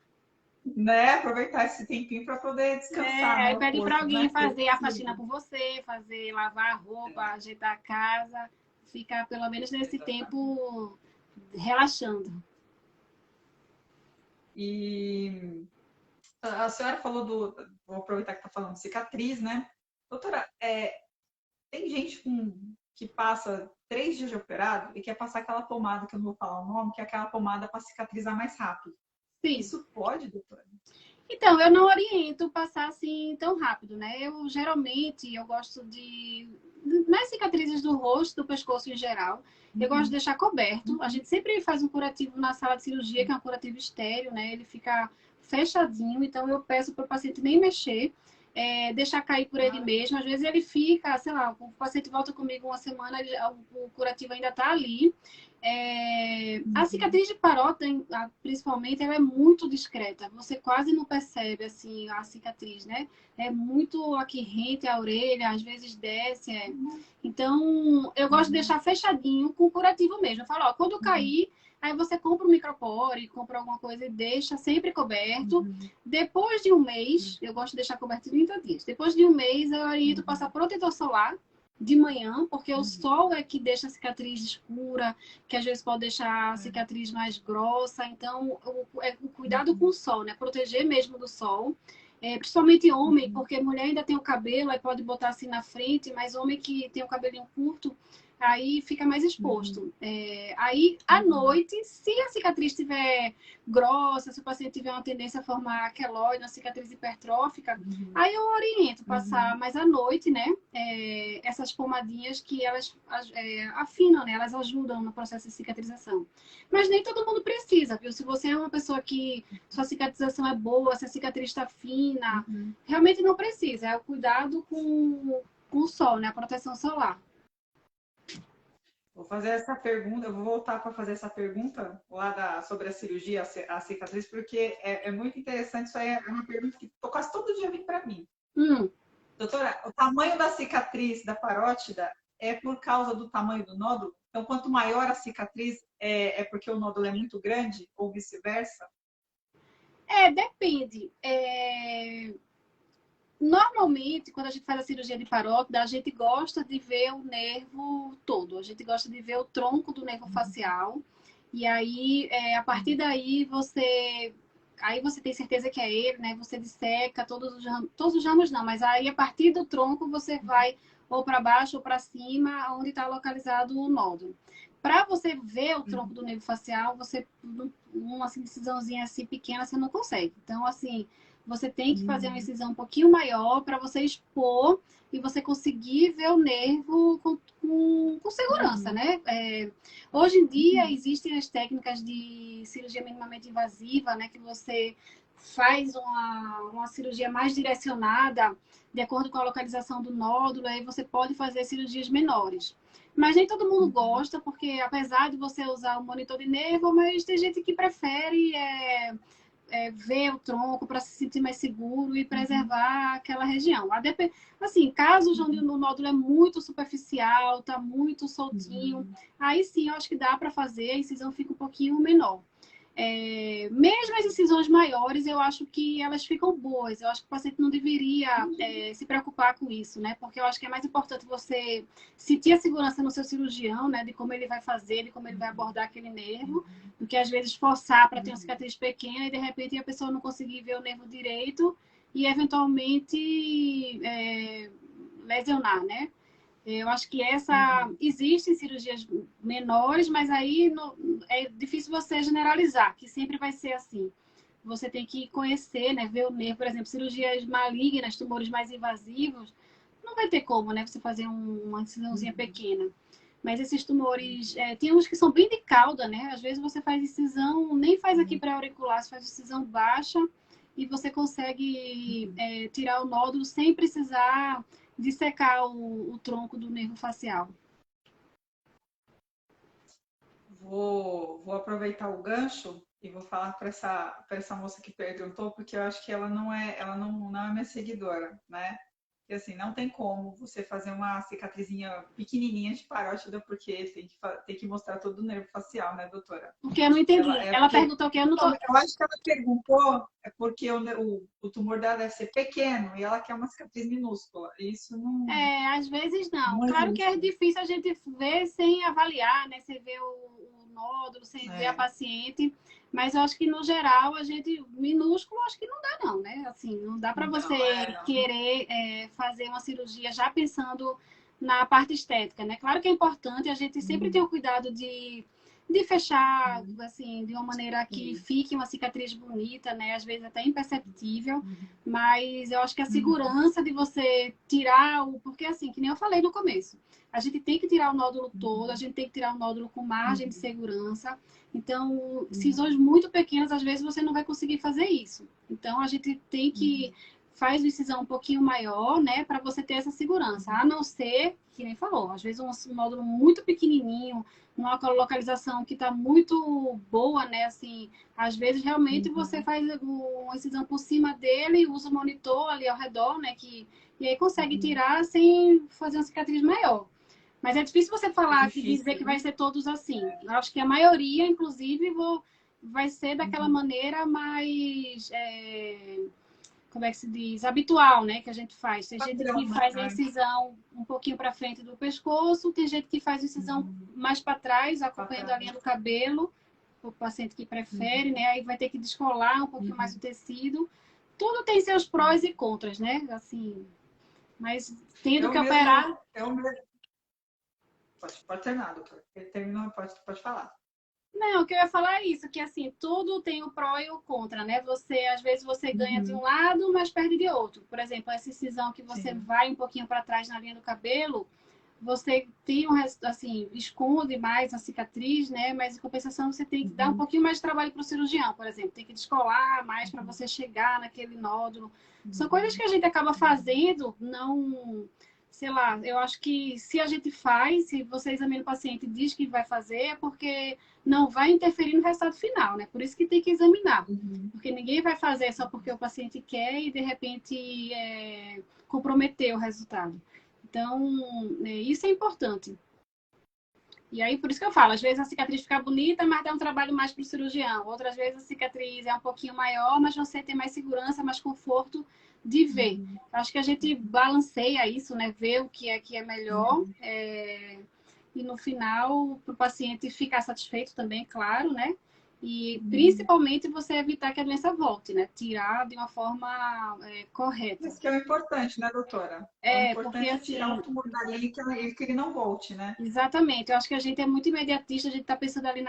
Né? Aproveitar esse tempinho para poder descansar, Aí né? O pede para corpo, né? alguém Porque ele fazer a faxina precisa. por você, fazer lavar a roupa, ajeitar a casa, ficar pelo menos nesse Exatamente. tempo relaxando. E a senhora falou vou aproveitar que está falando de cicatriz, né? Doutora, tem gente que passa 3 dias de operado e quer passar aquela pomada, que eu não vou falar o nome, que é aquela pomada para cicatrizar mais rápido. Sim. Isso pode, doutora? Então, eu não oriento passar assim tão rápido, né? Eu gosto nas cicatrizes do rosto, do pescoço em geral, eu gosto de deixar coberto. A gente sempre faz um curativo na sala de cirurgia, que é um curativo estéreo, né? Ele fica fechadinho, então eu peço para o paciente nem mexer, deixar cair por ele mesmo. Às vezes ele fica, sei lá, o paciente volta comigo uma semana, o curativo ainda está ali. A cicatriz de parota, principalmente, ela é muito discreta. Você quase não percebe assim a cicatriz, né? É muito aqui rente a orelha, às vezes desce. Então, eu gosto de deixar fechadinho com curativo mesmo. Eu falo, ó, quando cair, aí você compra um micropore, compra alguma coisa e deixa sempre coberto. Depois de um mês, eu gosto de deixar coberto 30 dias. Depois de um mês, eu oriento passar protetor solar de manhã, porque o sol é que deixa a cicatriz escura, que às vezes pode deixar a cicatriz mais grossa. Então, o cuidado com o sol, né? Proteger mesmo do sol. Principalmente homem, porque mulher ainda tem o cabelo, aí pode botar assim na frente, mas homem que tem o cabelinho curto, aí fica mais exposto. Aí, à noite, se a cicatriz estiver grossa, se o paciente tiver uma tendência a formar queloide, uma cicatriz hipertrófica, aí eu oriento passar mais à noite, né? Essas pomadinhas que elas afinam, né? Elas ajudam no processo de cicatrização. Mas nem todo mundo precisa, viu? Se você é uma pessoa que sua cicatrização é boa, se a cicatriz está fina, realmente não precisa. É o cuidado com o sol, né? A proteção solar. Vou fazer essa pergunta, eu vou voltar para fazer essa pergunta lá sobre a cirurgia, a cicatriz, porque é muito interessante. Isso aí é uma pergunta que quase todo dia vem para mim. Hum. Doutora, o tamanho da cicatriz da parótida é por causa do tamanho do nódulo? Então, quanto maior a cicatriz, é porque o nódulo é muito grande ou vice-versa? Depende. Normalmente, quando a gente faz a cirurgia de parótida, a gente gosta de ver o nervo todo. A gente gosta de ver o tronco do nervo facial. E aí, a partir daí, você tem certeza que é ele, né? Você disseca todos os ramos não, mas aí a partir do tronco você vai ou para baixo ou para cima, onde está localizado o nódulo. Para você ver o tronco do nervo facial, uma incisãozinha assim pequena você não consegue. Então, assim, você tem que fazer uma incisão um pouquinho maior para você expor e você conseguir ver o nervo com segurança, né? Hoje em dia existem as técnicas de cirurgia minimamente invasiva, né? Que você faz uma cirurgia mais direcionada de acordo com a localização do nódulo, aí você pode fazer cirurgias menores. Mas nem todo mundo gosta, porque apesar de você usar o monitor de nervo, mas tem gente que prefere ver o tronco para se sentir mais seguro e preservar aquela região. Assim, casos onde o nódulo é muito superficial, está muito soltinho, aí sim eu acho que dá para fazer, a incisão fica um pouquinho menor. Mesmo as incisões maiores, eu acho que elas ficam boas. Eu acho que o paciente não deveria se preocupar com isso, né? Porque eu acho que é mais importante você sentir a segurança no seu cirurgião, né? De como ele vai fazer, de como ele vai abordar aquele nervo, do que às vezes forçar para ter uma cicatriz pequena e de repente a pessoa não conseguir ver o nervo direito e eventualmente lesionar, né? Eu acho que existem cirurgias menores, mas aí é difícil você generalizar, que sempre vai ser assim. Você tem que conhecer, né, ver o nervo, por exemplo, cirurgias malignas, tumores mais invasivos, não vai ter como, né, você fazer uma incisãozinha pequena. Mas esses tumores, tem uns que são bem de cauda, né? Às vezes você faz incisão, nem faz aqui pré-auricular, você faz incisão baixa e você consegue tirar o nódulo sem precisar dissecar o tronco do nervo facial. Vou aproveitar o gancho e vou falar para essa moça que perguntou, porque eu acho que ela não é minha seguidora, né? E assim, não tem como você fazer uma cicatrizinha pequenininha de parótida, porque tem que mostrar todo o nervo facial, né, doutora? Porque eu não entendi. Ela perguntou que eu não tô... Eu acho que ela perguntou porque o tumor dela deve ser pequeno e ela quer uma cicatriz minúscula. Isso não. Às vezes não. Não Claro que é existe. difícil a gente ver sem avaliar, né? Sem ver o nódulo, sem ver a paciente. Mas eu acho que, no geral, a gente, minúsculo, acho que não dá, não, né? Assim, não dá para você Não. querer fazer uma cirurgia já pensando na parte estética, né? Claro que é importante, a gente sempre tem o cuidado de fechar, assim, de uma maneira que fique uma cicatriz bonita, né? Às vezes até imperceptível, mas eu acho que a segurança de você tirar porque assim, que nem eu falei no começo, a gente tem que tirar o nódulo todo, a gente tem que tirar o nódulo com margem de segurança. Então, cisões muito pequenas, às vezes você não vai conseguir fazer isso. Então, a gente tem que faz uma incisão um pouquinho maior, né, para você ter essa segurança. A não ser, que nem falou, às vezes um nódulo muito pequenininho, uma localização que está muito boa, né, assim, às vezes realmente você faz uma incisão por cima dele, usa o monitor ali ao redor, né, e aí consegue tirar sem fazer uma cicatriz maior. Mas é difícil você falar, dizer que vai ser todos assim. Eu acho que a maioria, inclusive, vai ser daquela maneira mais, como é que se diz, habitual, né? Que a gente faz. Tem gente que faz a incisão um pouquinho para frente do pescoço, tem gente que faz a incisão mais para trás, acompanhando a linha do cabelo, o paciente que prefere, né? Aí vai ter que descolar um pouquinho mais o tecido. Tudo tem seus prós e contras, né? Assim, mas tendo que operar... Pode terminar, doutor. Ele terminou, pode falar. Não, o que eu ia falar é isso, que assim, tudo tem o pró e o contra, né? Às vezes você ganha de um lado, mas perde de outro. Por exemplo, essa incisão que você vai um pouquinho para trás na linha do cabelo, você tem assim, esconde mais a cicatriz, né? Mas em compensação você tem que dar um pouquinho mais de trabalho para o cirurgião, por exemplo, tem que descolar mais para você chegar naquele nódulo. São coisas que a gente acaba fazendo, não, sei lá, eu acho que se a gente faz, se você examina o paciente e diz que vai fazer, é porque não vai interferir no resultado final, né? Por isso que tem que examinar. Porque ninguém vai fazer só porque o paciente quer e, de repente, comprometer o resultado. Então, isso é importante. E aí, por isso que eu falo, às vezes a cicatriz fica bonita, mas dá um trabalho mais para o cirurgião. Outras vezes a cicatriz é um pouquinho maior, mas você tem mais segurança, mais conforto de ver. Acho que a gente balanceia isso, né? Ver o que é melhor. E no final, para o paciente ficar satisfeito também, claro, né? E principalmente você evitar que a doença volte, né? Tirar de uma forma correta. Isso que é o importante, né, doutora? O importante é tirar o tumor dali e que ele não volte, né? Exatamente. Eu acho que a gente é muito imediatista, a gente está pensando ali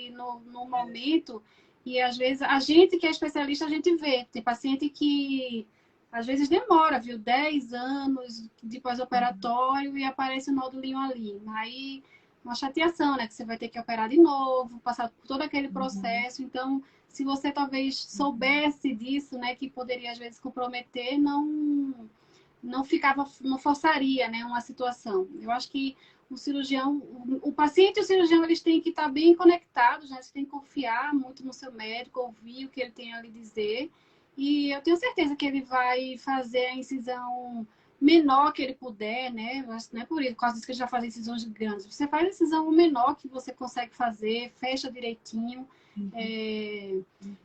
no momento, E às vezes, a gente que é especialista, a gente vê. Tem paciente que às vezes demora, viu? 10 anos de pós-operatório e aparece um nódulinho ali. Aí, uma chateação, né? Que você vai ter que operar de novo, passar por todo aquele processo. Então, se você talvez soubesse disso, né? Que poderia às vezes comprometer, não ficava, não forçaria, né, uma situação. Eu acho que o cirurgião, o paciente e o cirurgião, eles têm que estar bem conectados, né? Você tem que confiar muito no seu médico, ouvir o que ele tem a lhe dizer. E eu tenho certeza que ele vai fazer a incisão menor que ele puder, né? Mas não é por causa disso que ele já faz incisões grandes. Você faz a incisão menor que você consegue fazer, fecha direitinho.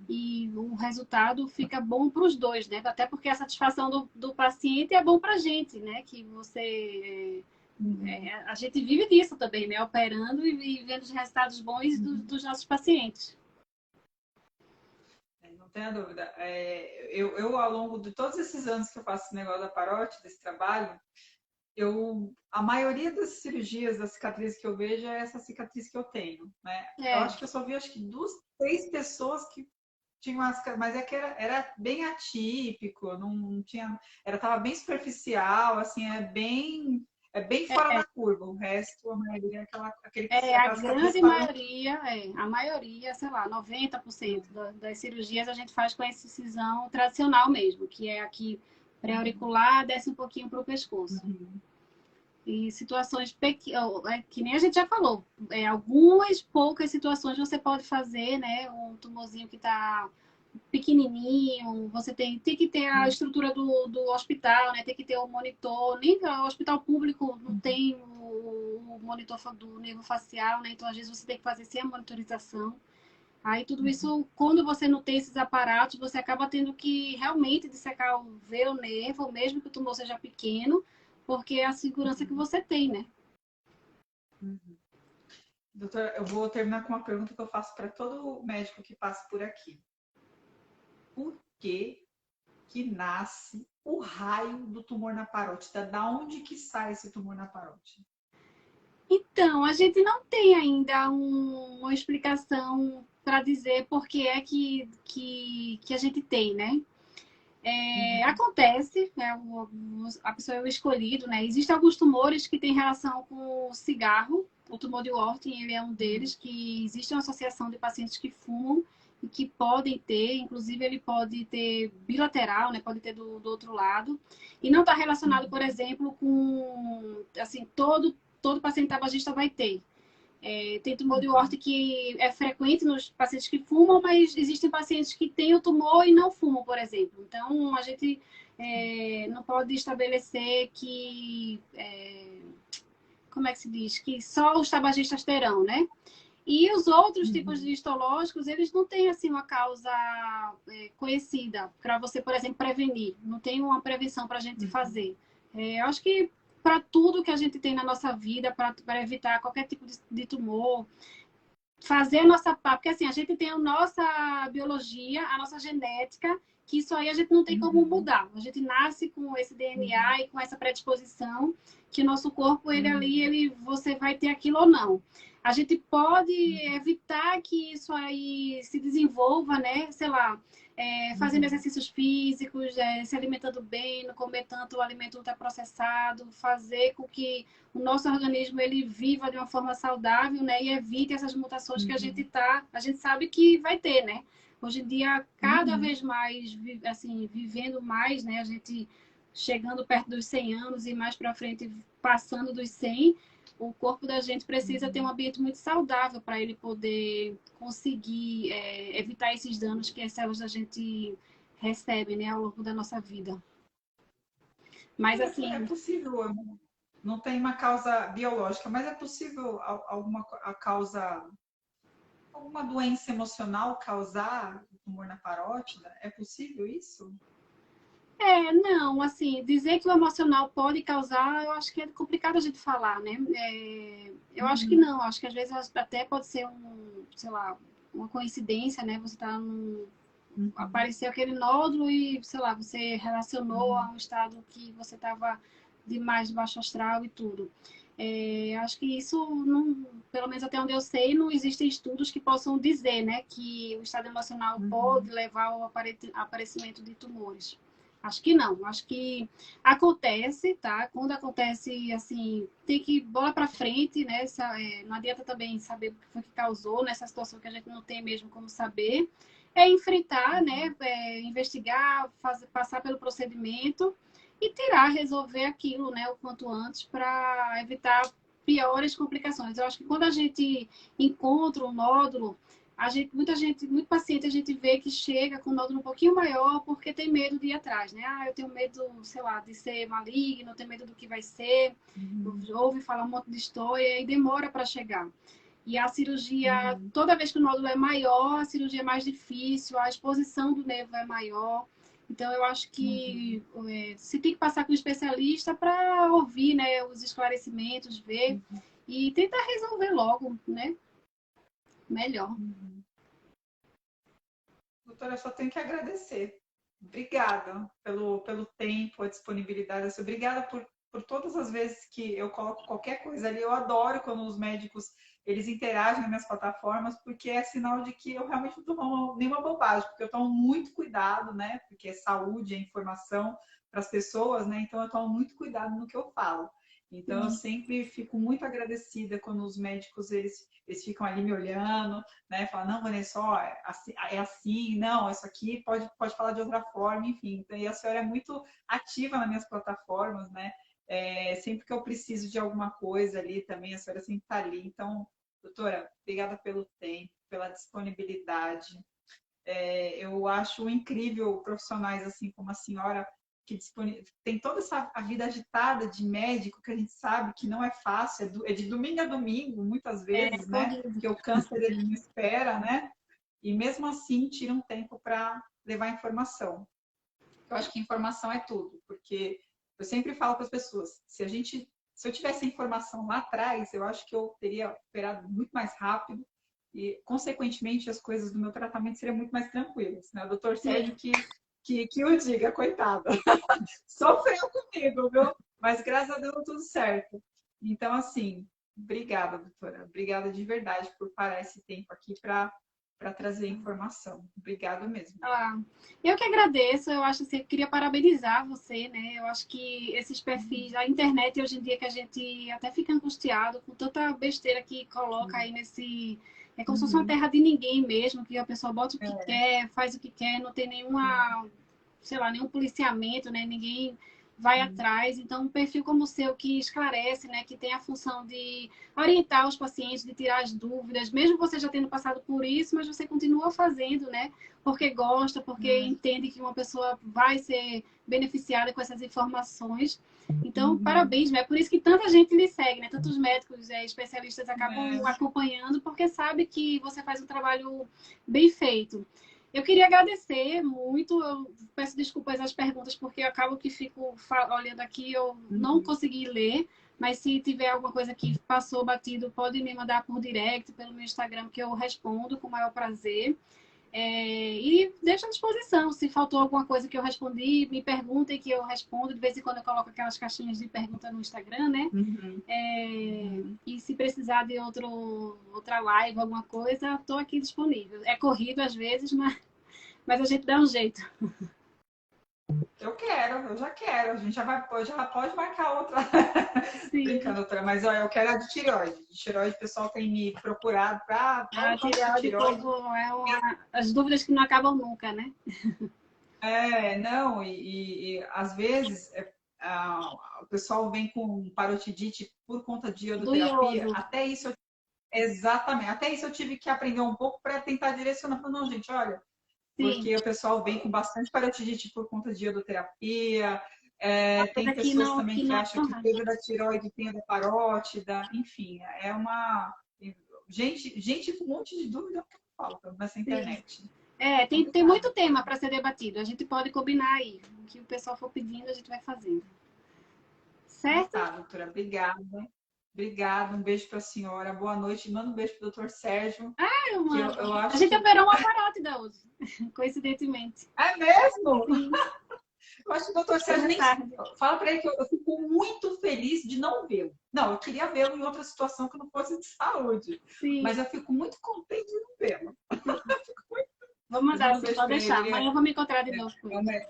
E o resultado fica bom para os dois, né? Até porque a satisfação do paciente é bom para a gente, né? Que você... a gente vive disso também, né? Operando e vendo os resultados bons dos nossos pacientes. Não tenha dúvida. Ao longo de todos esses anos que eu faço esse negócio da parote, desse trabalho, a maioria das cirurgias, das cicatrizes que eu vejo é essa cicatriz que eu tenho, né? Eu acho que eu só vi, acho que 2, 3 pessoas que tinham mas é que era bem atípico, não tinha, tava bem superficial, assim, é bem fora da curva. O resto, a maioria é A aquela cicatriz grande padrão. maioria, a maioria, sei lá, 90% das cirurgias a gente faz com essa incisão tradicional mesmo, que é aqui pré-auricular, desce um pouquinho para o pescoço. E situações que nem a gente já falou, algumas poucas situações você pode fazer, né? Um tumorzinho que está pequenininho, você tem que ter a estrutura do hospital, né? Tem que ter o monitor, nem o hospital público não tem o monitor do nervo facial, né? Então às vezes você tem que fazer sem a monitorização. Aí tudo isso, quando você não tem esses aparatos, você acaba tendo que realmente dissecar, ver o nervo, mesmo que o tumor seja pequeno, porque é a segurança que você tem, né? Doutora, eu vou terminar com uma pergunta que eu faço para todo médico que passa por aqui. Por que nasce o raio do tumor na parótida? Da onde que sai esse tumor na parótida? Então, a gente não tem ainda uma explicação para dizer por que é que a gente tem, né? Acontece, né? A pessoa é o escolhido, né? Existem alguns tumores que têm relação com o cigarro. O tumor de Warthin, ele é um deles, que existe uma associação de pacientes que fumam e que podem ter, inclusive ele pode ter bilateral, né? Pode ter do outro lado. E não está relacionado, por exemplo, com, assim, todo paciente tabagista vai ter. Tem tumor de Warthin que é frequente nos pacientes que fumam, mas existem pacientes que têm o tumor e não fumam, por exemplo. Então, a gente não pode estabelecer que... como é que se diz? Que só os tabagistas terão, né? E os outros tipos de histológicos, eles não têm, assim, uma causa conhecida para você, por exemplo, prevenir. Não tem uma prevenção para a gente fazer. Eu acho que para tudo que a gente tem na nossa vida, para evitar qualquer tipo de tumor, fazer a nossa parte, porque assim, a gente tem a nossa biologia, a nossa genética, que isso aí a gente não tem como mudar. A gente nasce com esse DNA e com essa predisposição, que o nosso corpo, você vai ter aquilo ou não. A gente pode evitar que isso aí se desenvolva, né? Sei lá, fazendo exercícios físicos, se alimentando bem, não comer tanto alimento ultraprocessado, fazer com que o nosso organismo ele viva de uma forma saudável, né? E evite essas mutações que a gente sabe que vai ter, né? Hoje em dia, cada vez mais, assim, vivendo mais, né? A gente chegando perto dos 100 anos e mais para frente passando dos 100, o corpo da gente precisa ter um ambiente muito saudável para ele poder conseguir evitar esses danos que as células da gente recebem, né, ao longo da nossa vida. Mas assim, É possível, não tem uma causa biológica, mas é possível alguma doença emocional causar tumor na parótida? É possível isso? não, assim, dizer que o emocional pode causar, eu acho que é complicado a gente falar, né? Eu acho que não, acho que às vezes até pode ser sei lá, uma coincidência, né? Você tá apareceu aquele nódulo e, sei lá, você relacionou a um estado que você estava de mais baixo astral e tudo. Acho que isso, não, pelo menos até onde eu sei, não existem estudos que possam dizer, né, que o estado emocional pode levar ao aparecimento de tumores. Acho que não. Acho que acontece, tá? Quando acontece, assim, tem que bola para frente, né? Não adianta também saber o que foi que causou nessa situação que a gente não tem mesmo como saber. É enfrentar, né? Investigar, passar pelo procedimento e tirar, resolver aquilo, né, o quanto antes para evitar piores complicações. Eu acho que quando a gente encontra um nódulo, muito paciente, a gente vê que chega com um nódulo um pouquinho maior porque tem medo de ir atrás, né? Ah, eu tenho medo, sei lá, de ser maligno, eu tenho medo do que vai ser, ouve falar um monte de história e demora para chegar. E a cirurgia, toda vez que o nódulo é maior, a cirurgia é mais difícil, a exposição do nervo é maior. Então, eu acho que se tem que passar com o especialista para ouvir, né, os esclarecimentos, ver e tentar resolver logo, né? Melhor. Doutora, eu só tenho que agradecer. Obrigada pelo tempo, a disponibilidade. Assim, obrigada por todas as vezes que eu coloco qualquer coisa ali. Eu adoro quando os médicos eles interagem nas minhas plataformas, porque é sinal de que eu realmente não tomo nenhuma bobagem, porque eu tomo muito cuidado, né? Porque é saúde, é informação para as pessoas, né? Então eu tomo muito cuidado no que eu falo. Então eu sempre fico muito agradecida quando os médicos eles ficam ali me olhando, né? Fala, não, Vanessa, ó, é assim, não, isso aqui pode falar de outra forma, enfim. Então, e a senhora é muito ativa nas minhas plataformas, né? Sempre que eu preciso de alguma coisa ali também, a senhora sempre está ali. Então, doutora, obrigada pelo tempo, pela disponibilidade. Eu acho incrível profissionais assim como a senhora, que tem toda essa a vida agitada de médico, que a gente sabe que não é fácil, é de domingo a domingo, muitas vezes, né? Corrido. Porque o câncer ele não espera, né? E mesmo assim tira um tempo para levar informação. Eu acho que informação é tudo, porque eu sempre falo para as pessoas, se eu tivesse informação lá atrás, eu acho que eu teria operado muito mais rápido e, consequentemente, as coisas do meu tratamento seriam muito mais tranquilas, né? O doutor Sérgio que o diga, coitado. Sofreu comigo, viu? Mas graças a Deus deu tudo certo. Então, assim, obrigada, doutora. Obrigada de verdade por parar esse tempo aqui para trazer informação. Obrigada mesmo. Ah, eu que agradeço, eu acho assim, eu queria parabenizar você, né? Eu acho que esses perfis, a internet hoje em dia que a gente até fica angustiado com tanta besteira que coloca aí nesse. É como se fosse uma terra de ninguém mesmo, que a pessoa bota o que quer, faz o que quer, não tem nenhuma, sei lá, nenhum policiamento, né? Ninguém vai atrás. Então, um perfil como o seu que esclarece, né? Que tem a função de orientar os pacientes, de tirar as dúvidas, mesmo você já tendo passado por isso, mas você continua fazendo, né? Porque gosta, porque entende que uma pessoa vai ser beneficiada com essas informações. Então, parabéns, né? É por isso que tanta gente lhe segue, né? Tantos médicos, especialistas acabam acompanhando, porque sabe que você faz um trabalho bem feito. Eu queria agradecer muito, eu peço desculpas às perguntas, porque eu acabo que fico olhando aqui, eu não consegui ler, mas se tiver alguma coisa que passou batido, pode me mandar por direct, pelo meu Instagram, que eu respondo com o maior prazer. E deixo à disposição. Se faltou alguma coisa que eu respondi, me perguntem que eu respondo. De vez em quando eu coloco aquelas caixinhas de pergunta no Instagram, né? E se precisar de outra live, alguma coisa, estou aqui disponível. É corrido às vezes, mas a gente dá um jeito. Eu já quero. A gente já pode marcar outra. Sim. Brincando, doutora, mas olha, eu quero a de tireoide. De tireoide, o pessoal tem me procurado para. A tireoide as dúvidas que não acabam nunca, né? Não, às vezes o pessoal vem com parotidite por conta de Do iodoterapia. iodo. Exatamente, até isso eu tive que aprender um pouco para tentar direcionar. Falei, não, gente, olha, Sim. porque o pessoal vem com bastante parotidite por conta de iodoterapia. Tem pessoas também que acham que teve da tireoide tem a da parótida, enfim, é uma. Gente com um monte de dúvida que eu falo nessa internet. Tem muito tema para ser debatido. A gente pode combinar aí. O que o pessoal for pedindo, a gente vai fazendo. Certo? Tá, doutora, obrigada. Obrigada, um beijo para a senhora. Boa noite. Manda um beijo para o doutor Sérgio. Eu acho a gente operou uma parótida hoje, coincidentemente. É mesmo? Sim. Eu acho que o doutor Sérgio nem... Fala para ele que eu fico muito feliz de não vê-lo. Não, eu queria vê-lo em outra situação que não fosse de saúde. Sim. Mas eu fico muito contente de não vê-lo. Vou mandar, sim, pode deixar. Mas eu vou me encontrar de novo com ele.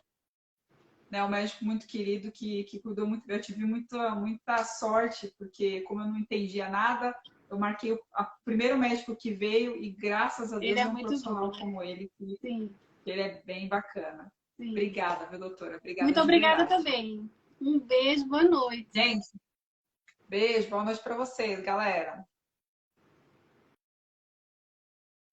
É um médico muito querido que cuidou muito. Eu tive muita sorte, porque como eu não entendia nada, eu marquei o primeiro médico que veio e graças a Deus Ele é um muito profissional bom. como ele, que Sim. ele é bem bacana. Sim. Obrigada, viu, doutora? Obrigada muito de obrigada verdade. também. Um beijo, boa noite. Gente, beijo, boa noite para vocês, galera.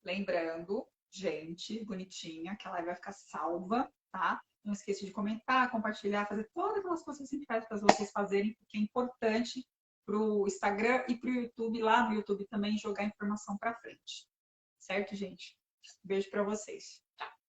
Lembrando, gente, bonitinha, que a live vai ficar salva, tá? Não esqueça de comentar, compartilhar, fazer todas aquelas coisas que sempre faz para vocês fazerem, porque é importante para o Instagram e para o YouTube, lá no YouTube também, jogar informação para frente. Certo, gente? Beijo para vocês. Tchau.